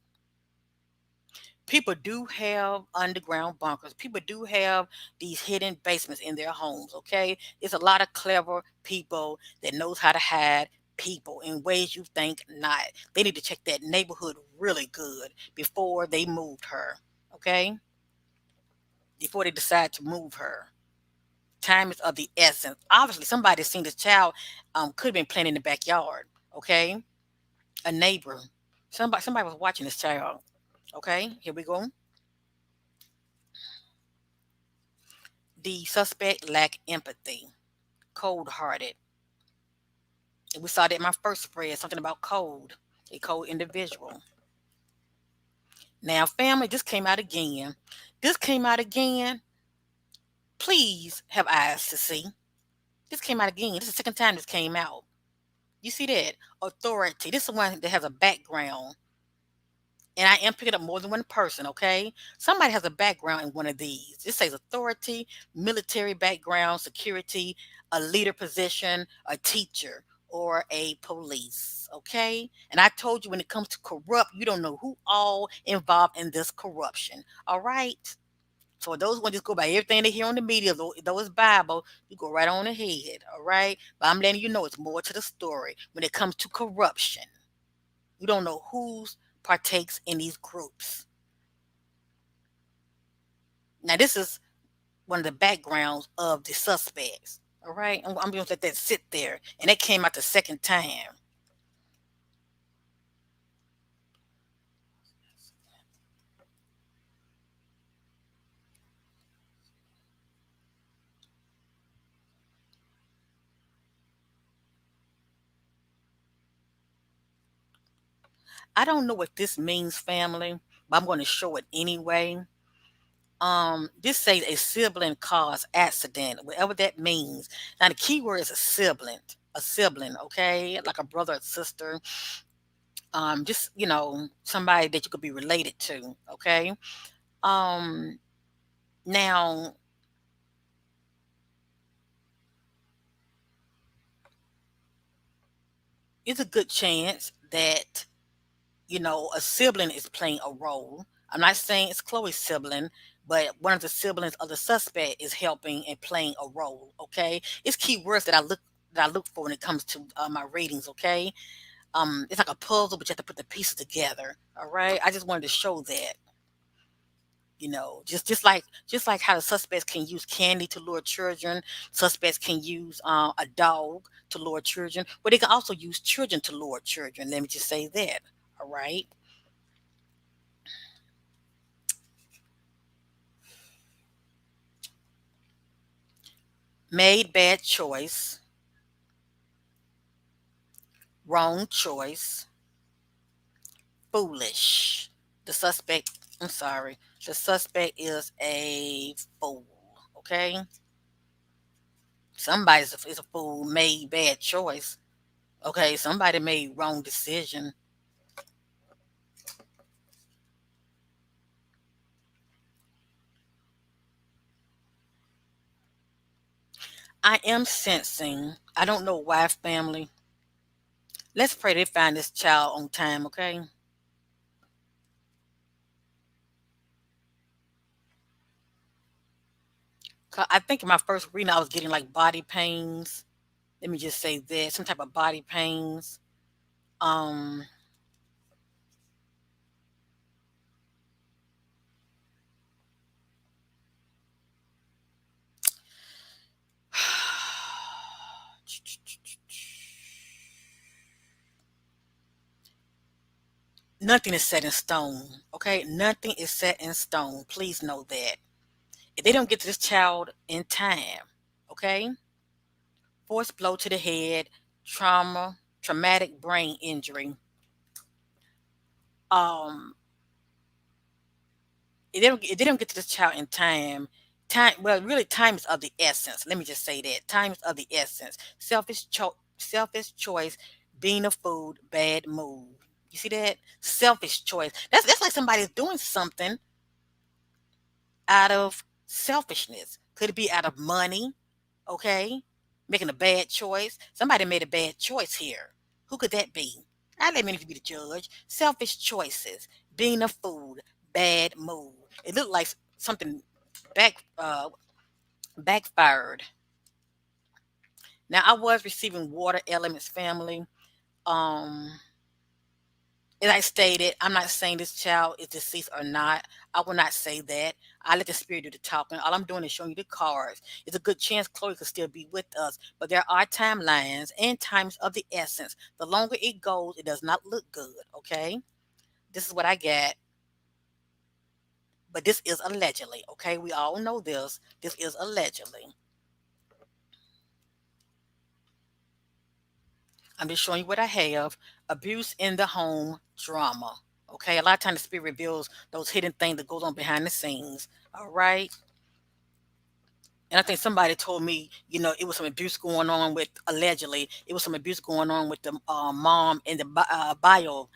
People do have underground bunkers. People do have these hidden basements in their homes, okay? There's a lot of clever people that knows how to hide people in ways you think not. They need to check that neighborhood really good before they moved her, okay? Before they decide to move her. Time is of the essence. Obviously, somebody seen this child, could have been playing in the backyard, okay? A neighbor. Somebody was watching this child. Okay, here we go. The suspect lacked empathy, cold hearted. And we saw that in my first spread, something about cold, a cold individual. Now, family, this came out again. This came out again. Please have eyes to see. This came out again. This is the second time this came out. You see that? Authority. This is one that has a background. And I am picking up more than one person, okay? Somebody has a background in one of these. It says authority, military background, security, a leader position, a teacher, or a police, okay? And I told you when it comes to corrupt, you don't know who all involved in this corruption, all right? So those who want to just go by everything they hear on the media, though it's Bible, you go right on ahead, all right? But I'm letting you know it's more to the story when it comes to corruption. We don't know who's partakes in these groups. Now, this is one of the backgrounds of the suspects. All right, I'm going to let that sit there, and that came out the second time. I don't know what this means, family, but I'm going to show it anyway. This says a sibling caused accident, whatever that means. Now, the key word is a sibling, okay, like a brother or sister. Just somebody that you could be related to, okay. Um, now it's a good chance that a sibling is playing a role. I'm not saying it's Chloe's sibling, but one of the siblings of the suspect is helping and playing a role. Okay, it's key words that I look that I look for when it comes to my readings. Okay, it's like a puzzle, but you have to put the pieces together. All right, I just wanted to show that. Just like how the suspects can use candy to lure children, suspects can use a dog to lure children, but they can also use children to lure children. Let me just say that. All right, made bad choice, wrong choice, foolish. The suspect, I'm sorry, the suspect is a fool. Okay, is a fool, made bad choice. Okay, somebody made wrong decision. I am sensing, I don't know why, family. Let's pray they find this child on time, okay? 'Cause I think in my first reading, I was getting like body pains. Let me just say that some type of body pains. Um, nothing is set in stone, okay? Nothing is set in stone. Please know that. If they don't get to this child in time, okay? Force blow to the head, traumatic brain injury. Um, if they don't get to this child in time, well, really, time is of the essence. Let me just say that time is of the essence. Selfish choice, being a food, bad mood. You see that? Selfish choice. That's like somebody's doing something out of selfishness. Could it be out of money? Okay, making a bad choice. Somebody made a bad choice here. Who could that be? I let me be the judge. Selfish choices, being a fool, bad mood. It looked like something back backfired. Now I was receiving water elements, family. Um, as I stated, I'm not saying this child is deceased or not. I will not say that. I let the spirit do the talking. All I'm doing is showing you the cards. It's a good chance Chloe could still be with us, but there are timelines and times of the essence. The longer it goes, it does not look good. Okay, this is what I got, but this is allegedly. Okay, we all know this. This is allegedly. I'm just showing you what I have. Abuse in the home, drama. Okay, a lot of times the spirit reveals those hidden things that goes on behind the scenes. All right. And I think somebody told me, it was some abuse going on with, allegedly, it was some abuse going on with the mom and the bio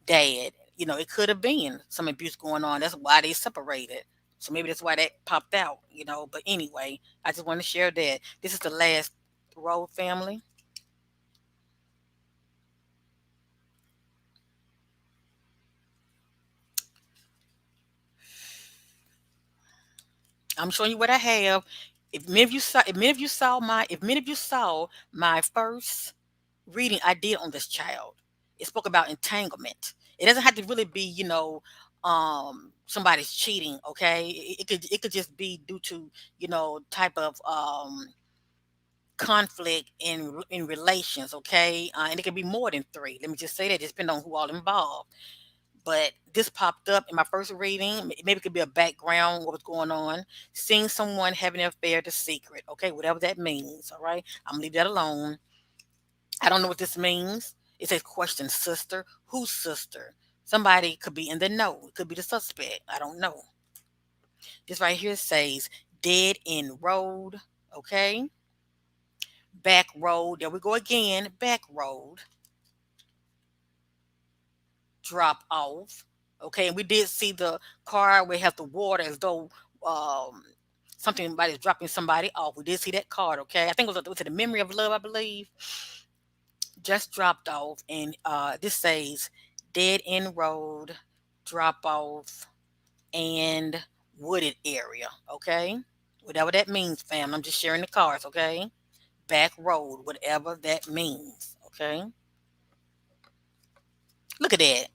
dad. It could have been some abuse going on. That's why they separated. So maybe that's why that popped out. But anyway, I just want to share that. This is the last row, family. I'm showing you what I have. If many of you saw my first reading I did on this child, it spoke about entanglement. It doesn't have to really be, somebody's cheating. Okay, it could just be due to, type of conflict in relations. Okay, and it could be more than three. Let me just say that, just depending on who all involved. But this popped up in my first reading. Maybe it could be a background, what was going on. Seeing someone having an affair to secret. Okay, whatever that means. All right, I'm gonna leave that alone. I don't know what this means. It says question sister. Whose sister? Somebody could be in the know. It could be the suspect. I don't know. This right here says dead end road. Okay. Back road. There we go again. Back road. Drop off. Okay. And we did see the car where it has the water as though um somebody's dropping somebody off. We did see that card. Okay. I think it was the memory of love, I believe. Just dropped off, and this says dead end road, drop off, and wooded area. Okay, whatever that means, fam. I'm just sharing the cards. Okay, back road, whatever that means. Okay, look at that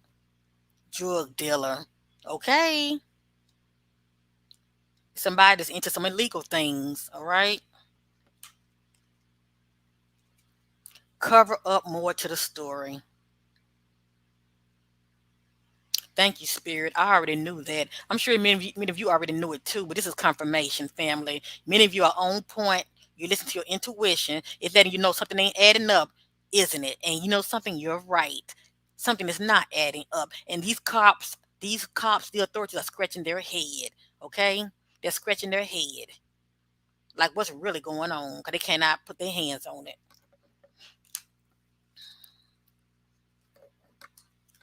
drug dealer. Okay, somebody that's into some illegal things. All right, cover up more to the story. Thank you, Spirit. I already knew that. I'm sure many of you already knew it too, but this is confirmation, family. Many of you are on point. You listen to your intuition. It's letting you know something ain't adding up, isn't it? And you know something, you're right. Something is not adding up. And these cops, the authorities are scratching their head. Okay? They're scratching their head. Like what's really going on? Because they cannot put their hands on it.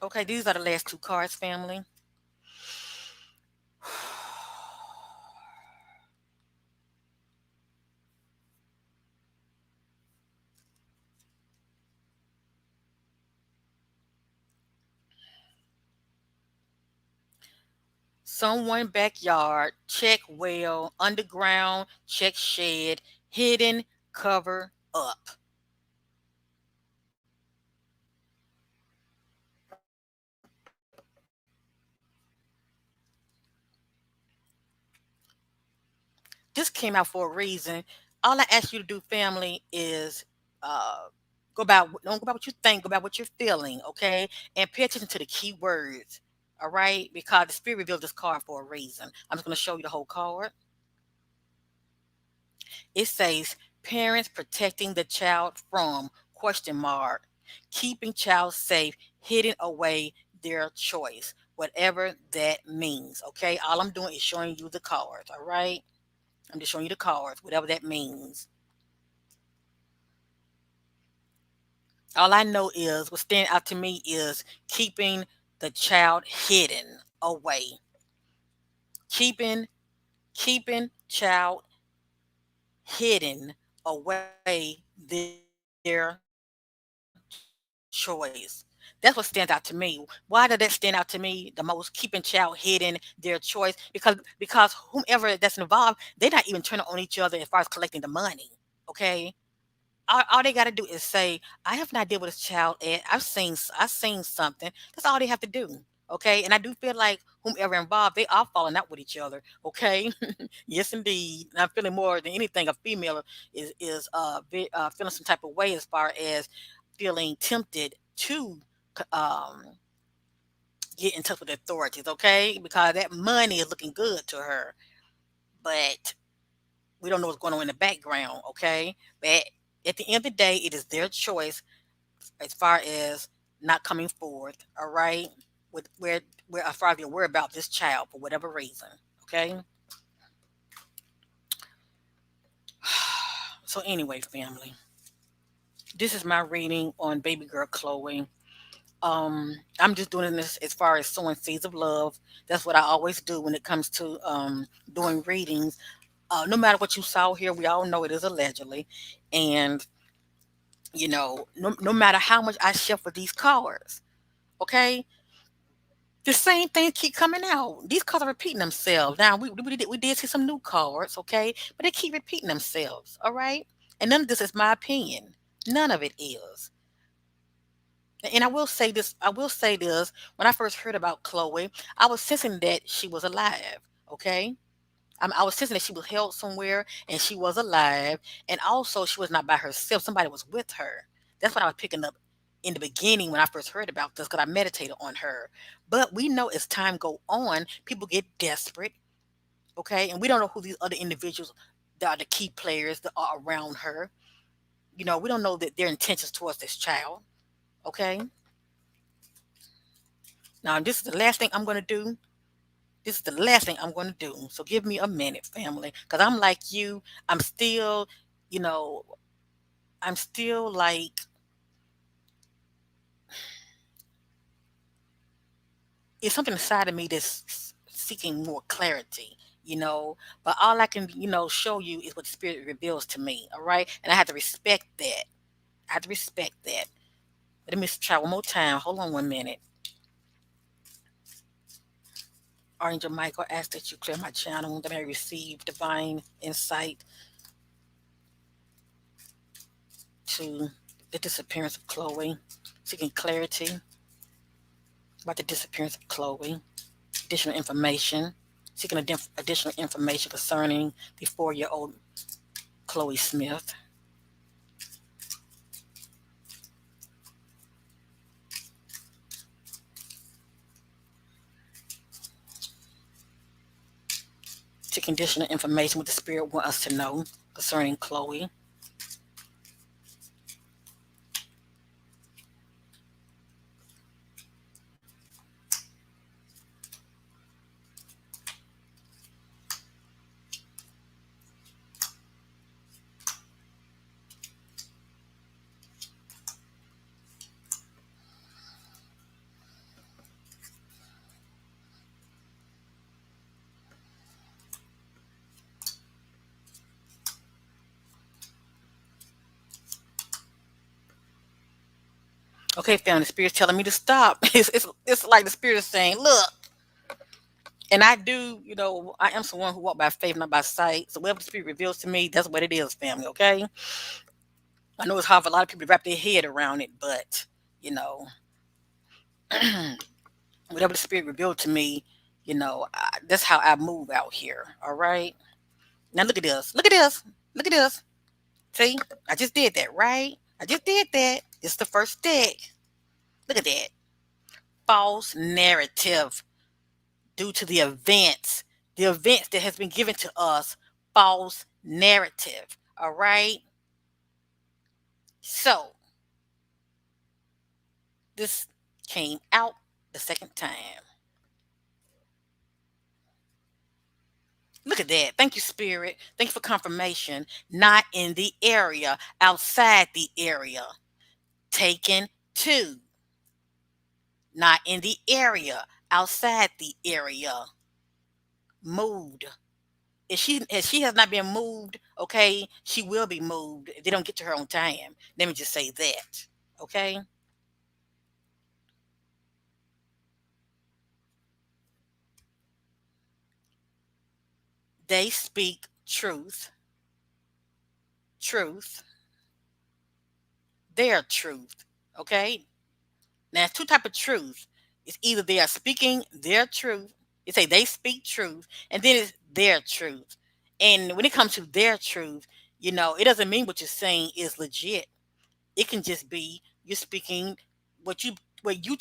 Okay, these are the last two cards, family. Someone backyard, check well, underground, check shed, hidden, cover up. This came out for a reason. All I ask you to do, family, is don't go by what you think, go by what you're feeling, okay? And pay attention to the key words. All right, because the spirit revealed this card for a reason. I'm just going to show you the whole card. It says parents protecting the child from question mark, keeping child safe, hidden away their choice, whatever that means. Okay, all I'm doing is showing you the cards. All right, I'm just showing you the cards, whatever that means. All I know is what stands out to me is keeping the child hidden away, keeping child hidden away their choice. That's what stands out to me. Why did that stand out to me the most? Keeping child hidden their choice because whomever that's involved, they're not even turning on each other as far as collecting the money. Okay, all they got to do is say, "I have no idea what this child at. I seen something." That's all they have to do. Okay, and I do feel like whomever involved, they are falling out with each other. Okay, yes, indeed. And I'm feeling more than anything a female is feeling some type of way as far as feeling tempted to get in touch with the authorities. Okay, because that money is looking good to her, but we don't know what's going on in the background. Okay, but at the end of the day, it is their choice as far as not coming forth. All right, with where as far as you're worried about this child for whatever reason. Okay. So anyway, family, this is my reading on baby girl Chloe. I'm just doing this as far as sowing seeds of love. That's what I always do when it comes to doing readings. No matter what you saw here, we all know it is allegedly, and no matter how much I shift with these cards, okay, the same things keep coming out. These cards are repeating themselves. Now we did see some new cards, okay, but they keep repeating themselves. All right, and none of this is my opinion. None of it is. And I will say this. I will say this. When I first heard about Chloe, I was sensing that she was alive. Okay, I was sensing that she was held somewhere and she was alive, and also she was not by herself. Somebody was with her. That's what I was picking up in the beginning when I first heard about this because I meditated on her. But we know as time go on, people get desperate, okay, and we don't know who these other individuals that are the key players that are around her. We don't know that their intentions towards this child. Okay, now this is the last thing I'm gonna do. This is the last thing I'm going to do. So give me a minute, family, because I'm like you. I'm still, you know, I'm still like it's something inside of me that's seeking more clarity. But all I can, show you is what the spirit reveals to me. All right, and I have to respect that. I have to respect that. Let me try one more time. Hold on 1 minute. Archangel Michael, ask that you clear my channel, that I may receive divine insight. to the disappearance of Chloe, seeking clarity about the disappearance of Chloe, additional information, seeking additional information concerning the 4-year-old Chloe Smith, seeking additional information what the spirit want us to know concerning Chloe. Okay, family, the spirit's telling me to stop. It's like the spirit is saying, look, and I do, I am someone who walk by faith, not by sight. So whatever the spirit reveals to me, that's what it is, family, okay? I know it's hard for a lot of people to wrap their head around it, but, you know, whatever the spirit revealed to me, that's how I move out here, all right? Now look at this. Look at this. Look at this. See? I just did that, right? I just did that. It's the first deck. Look at that. False narrative due to the events that has been given to us, false narrative. All right. So this came out the second time. Look at that. Thank you, Spirit. Thank you for confirmation. Not in the area, outside the area. Taken to. Not in the area, outside the area. Moved. If she has not been moved, okay, she will be moved if they don't get to her on time. Let me just say that. Okay? They speak truth, truth, their truth. Okay? Now, there's two type of truth. It's either they are speaking their truth. You say they speak truth, and then it's their truth. And when it comes to their truth, it doesn't mean what you're saying is legit. It can just be you're speaking what you what you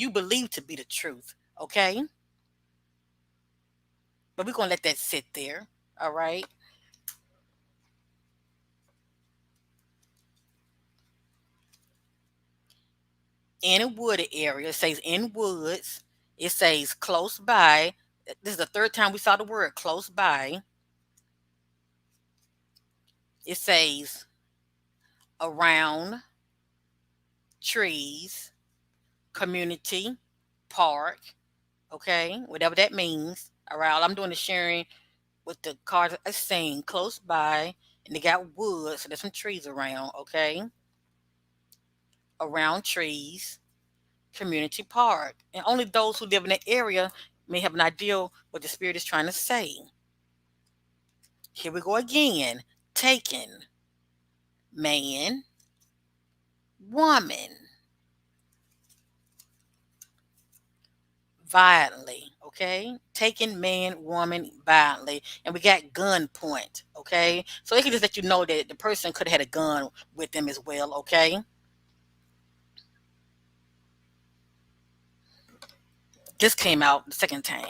believe to be the truth. Okay? But we're gonna let that sit there. All right. In a wooded area. It says in woods. It says close by. This is the third time we saw the word close by. It says around trees, community, park, okay, whatever that means. All right, all I'm doing is sharing what the card is saying close by, and they got wood, so there's some trees around, okay, around trees, community park. And only those who live in that area may have an idea what the spirit is trying to say. Here we go again. Taken, man, woman, violently, okay? Taking man, woman violently. And we got gun point, okay? So it can just let you know that the person could have had a gun with them as well, okay? This came out the second time.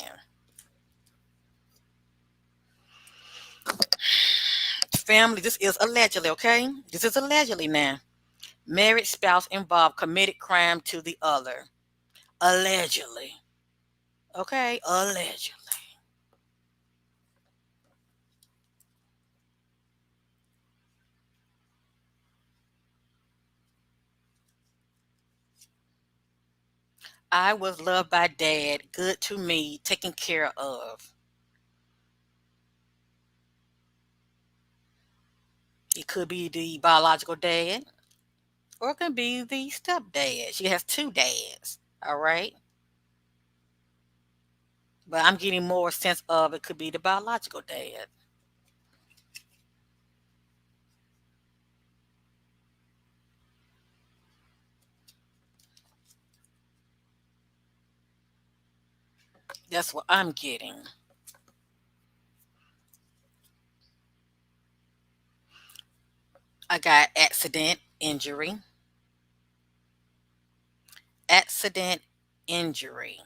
Family, this is allegedly, okay? This is allegedly now. Married spouse involved committed crime to the other. Allegedly. Okay? Allegedly. I was loved by dad, good to me, taken care of. It could be the biological dad, or it could be the stepdad. She has two dads. All right. But I'm getting more sense of it could be the biological dad. That's what I'm getting. I got accident, injury, accident, injury.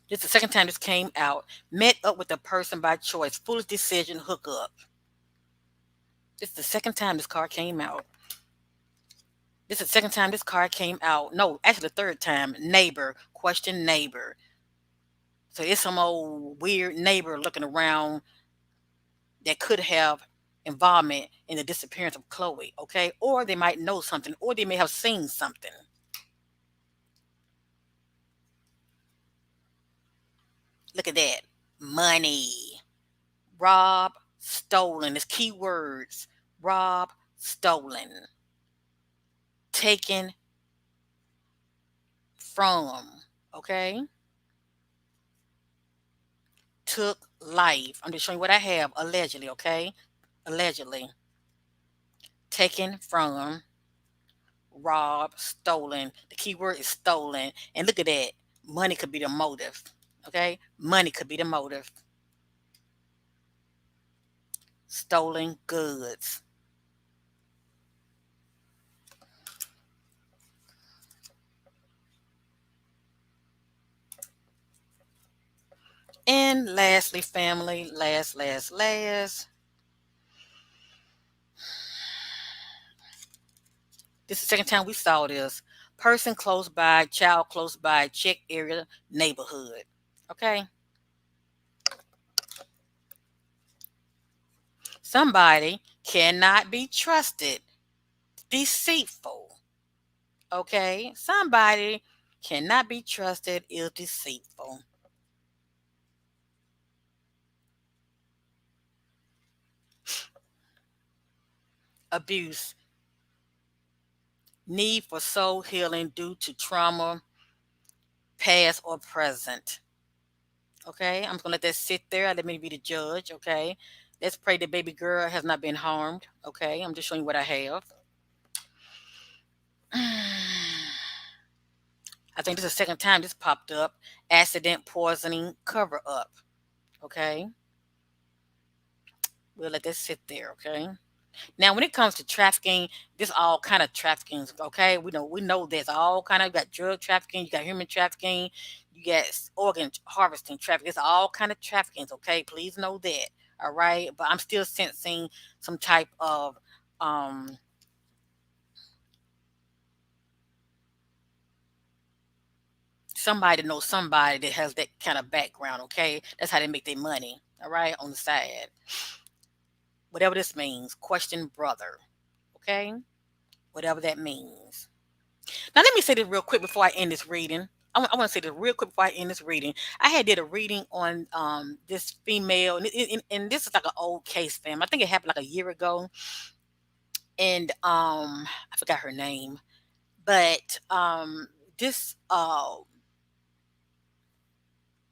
This is the second time this came out. Met up with a person by choice. Foolish decision, hook up. This is the second time this card came out. This is the second time this card came out. No, actually the third time. Neighbor, question neighbor. So it's some old weird neighbor looking around that could have involvement in the disappearance of Chloe, okay? Or they might know something, or they may have seen something. Look at that. Money. Rob, stolen. It's keywords. Rob, stolen. Taken from, okay? Took life. I'm just showing you what I have, allegedly, okay? Allegedly. Taken from, robbed, stolen. The key word is stolen. And look at that. Money could be the motive. Okay? Money could be the motive. Stolen goods. And lastly, family, last. This is the second time we saw this. Person close by, child close by, check area, neighborhood. Okay? Somebody cannot be trusted. Deceitful. Okay? Somebody cannot be trusted, is deceitful. Abuse. Need for soul healing due to trauma, past or present. Okay? I'm just gonna let that sit there. Let me be the judge. Okay? Let's pray the baby girl has not been harmed. Okay? I'm just showing you what I have. I think this is the second time this popped up. Accident, poisoning, cover up. Okay? We'll let that sit there. Okay? Now, when it comes to trafficking, this all kind of trafficking. Okay, we know there's all kind of, you got drug trafficking, you got human trafficking, you got organ harvesting trafficking. It's all kind of traffickings. Okay, please know that. All right, but I'm still sensing some type of um somebody that knows somebody that has that kind of background. Okay, that's how they make their money. All right, on the side, whatever this means. Question brother. Okay, whatever that means. Now, let me say this real quick before I end this reading. I want to say this real quick before I end this reading. I had did a reading on this female, and this is like an old case, fam. I think it happened like a year ago, and I forgot her name, but this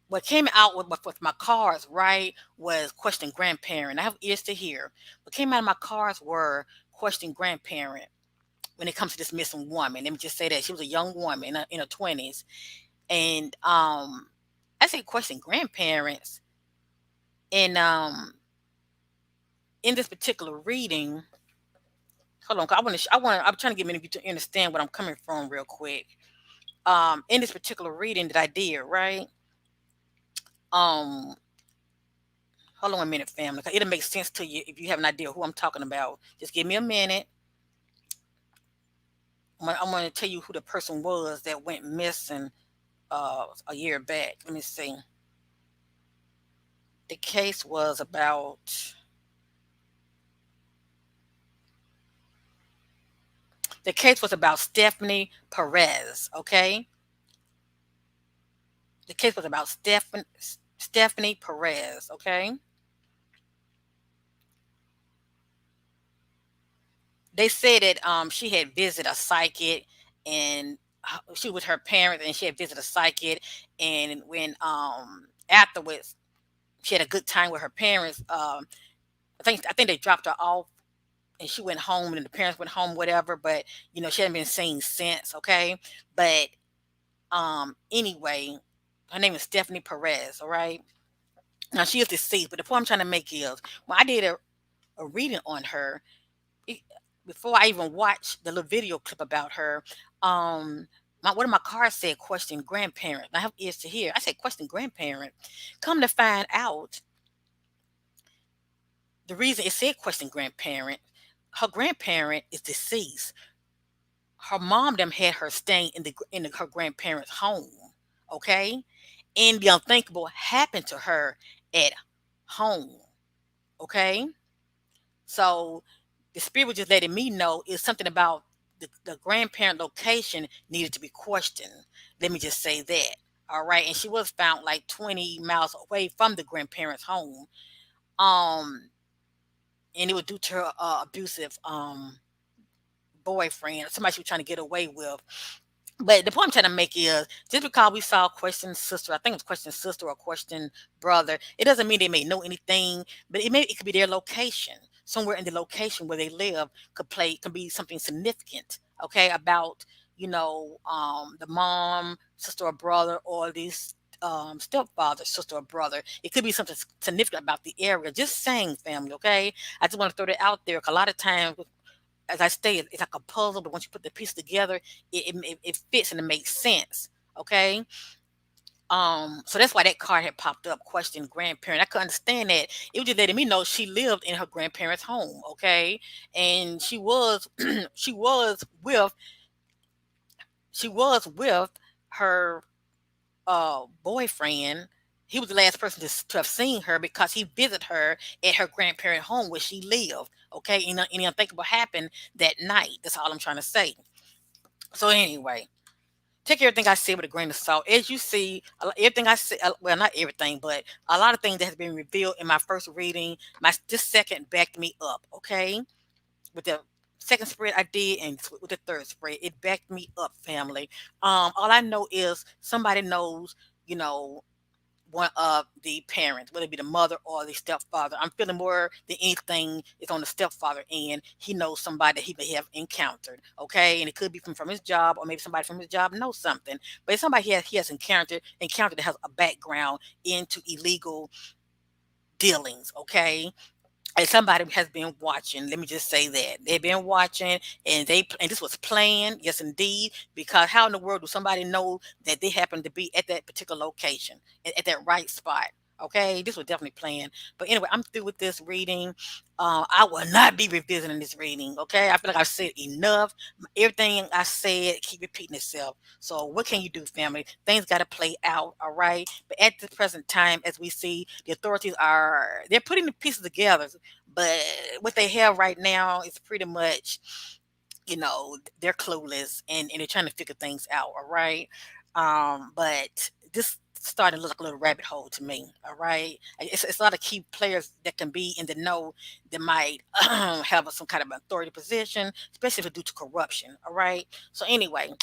what came out with my cards, right, was question grandparent. I have ears to hear. What came out of my cards were question grandparent when it comes to this missing woman. Let me just say that she was a young woman in her 20s. And I say question grandparents. And in this particular reading, hold on, 'cause I'm trying to get many of you to understand what I'm coming from real quick. In this particular reading that I did, right? Um, hold on a minute, family. 'Cause it'll make sense to you if you have an idea who I'm talking about. Just give me a minute. I'm gonna tell you who the person was that went missing a year back. Let me see. The case was about Stephanie Perez. Okay, the case was about Stephanie Perez. Okay, they said that she had visited a psychic, and she was her parents, and she had visited a psychic, and when afterwards she had a good time with her parents. I think they dropped her off and she went home and the parents went home, whatever. But she hadn't been seen since. Okay, but anyway, her name is Stephanie Perez. All right, now she is deceased. But the point I'm trying to make is, when I did a reading on her, it, before I even watched the little video clip about her, um, one of my cards said question grandparent. And I have ears to hear. I said question grandparent. Come to find out, the reason it said question grandparent, her grandparent is deceased. Her mom them had her staying her grandparents' home. Okay, and the unthinkable happened to her at home. Okay, so the spirit was just letting me know is something about the grandparent location needed to be questioned. Let me just say that. All right, and she was found like 20 miles away from the grandparents' home. Um, and it was due to her abusive boyfriend, somebody she was trying to get away with. But the point I'm trying to make is, just because we saw question sister, I think it was question sister or question brother, it doesn't mean they may know anything, but it could be their location. Somewhere in the location where they live could be something significant, okay, about, the mom, sister or brother, or these stepfather, sister or brother. It could be something significant about the area. Just saying, family, okay? I just want to throw that out there, 'cause a lot of times, as I stated, it's like a puzzle, but once you put the piece together, it fits and it makes sense. Okay. So that's why that card had popped up. Question grandparent. I could understand that. It was just letting me know she lived in her grandparents' home. Okay, and she was she was with her boyfriend. He was the last person to have seen her because he visited her at her grandparent home where she lived. Okay, and the unthinkable happened that night. That's all I'm trying to say. So anyway, take everything I say with a grain of salt. As you see, everything I say, well, not everything, but a lot of things that has been revealed in my first reading, this second backed me up. Okay, with the second spread I did and with the third spread, it backed me up, family. All I know is somebody knows, you know, one of the parents, whether it be the mother or the stepfather. I'm feeling more than anything is on the stepfather end. He knows somebody that he may have encountered. Okay. And it could be from his job, or maybe somebody from his job knows something. But it's somebody he has encountered that has a background into illegal dealings. Okay, and somebody has been watching. Let me just say that they've been watching, and this was planned. Yes, indeed. Because how in the world do somebody know that they happen to be at that particular location, at that right spot? Okay, this was definitely planned. But anyway, I'm through with this reading. I will not be revisiting this reading. Okay, I feel like I've said enough. Everything I said keep repeating itself. So what can you do, family? Things got to play out. All right. But at the present time, as we see, the authorities they're putting the pieces together, but what they have right now is pretty much, they're clueless, and they're trying to figure things out. All right. But this starting to look like a little rabbit hole to me. All right. It's a lot of key players that can be in the know that might have some kind of authority position, especially if it's due to corruption. All right. So anyway,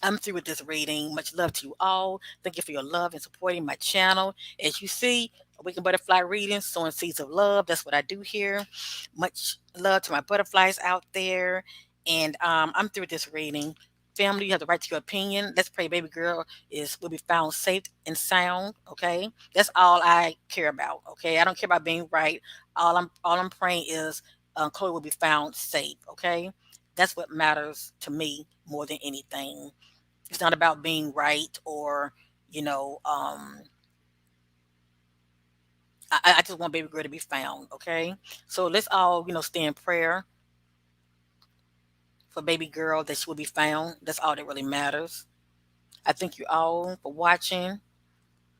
I'm through with this reading. Much love to you all. Thank you for your love and supporting my channel. As you see, Awaken Butterfly readings, sowing seeds of love. That's what I do here. Much love to my butterflies out there. And I'm through with this reading. Family, you have the right to your opinion. Let's pray baby girl will be found safe and sound. Okay. That's all I care about. Okay. I don't care about being right. All I'm praying is Chloe will be found safe. Okay. That's what matters to me more than anything. It's not about being right, or, you know, um, I just want baby girl to be found. Okay. So let's all, stay in prayer for baby girl that she will be found. That's all that really matters. I thank you all for watching.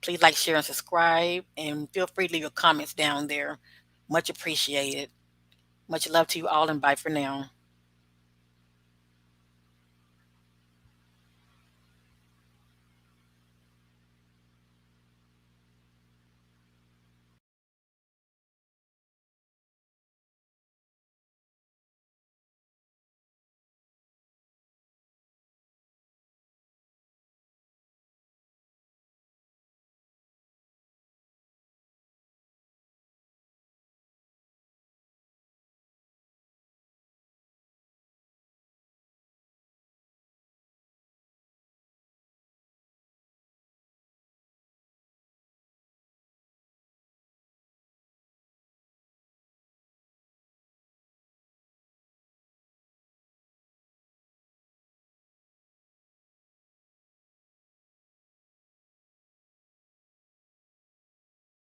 Please like, share, and subscribe. And feel free to leave your comments down there. Much appreciated. Much love to you all, and bye for now.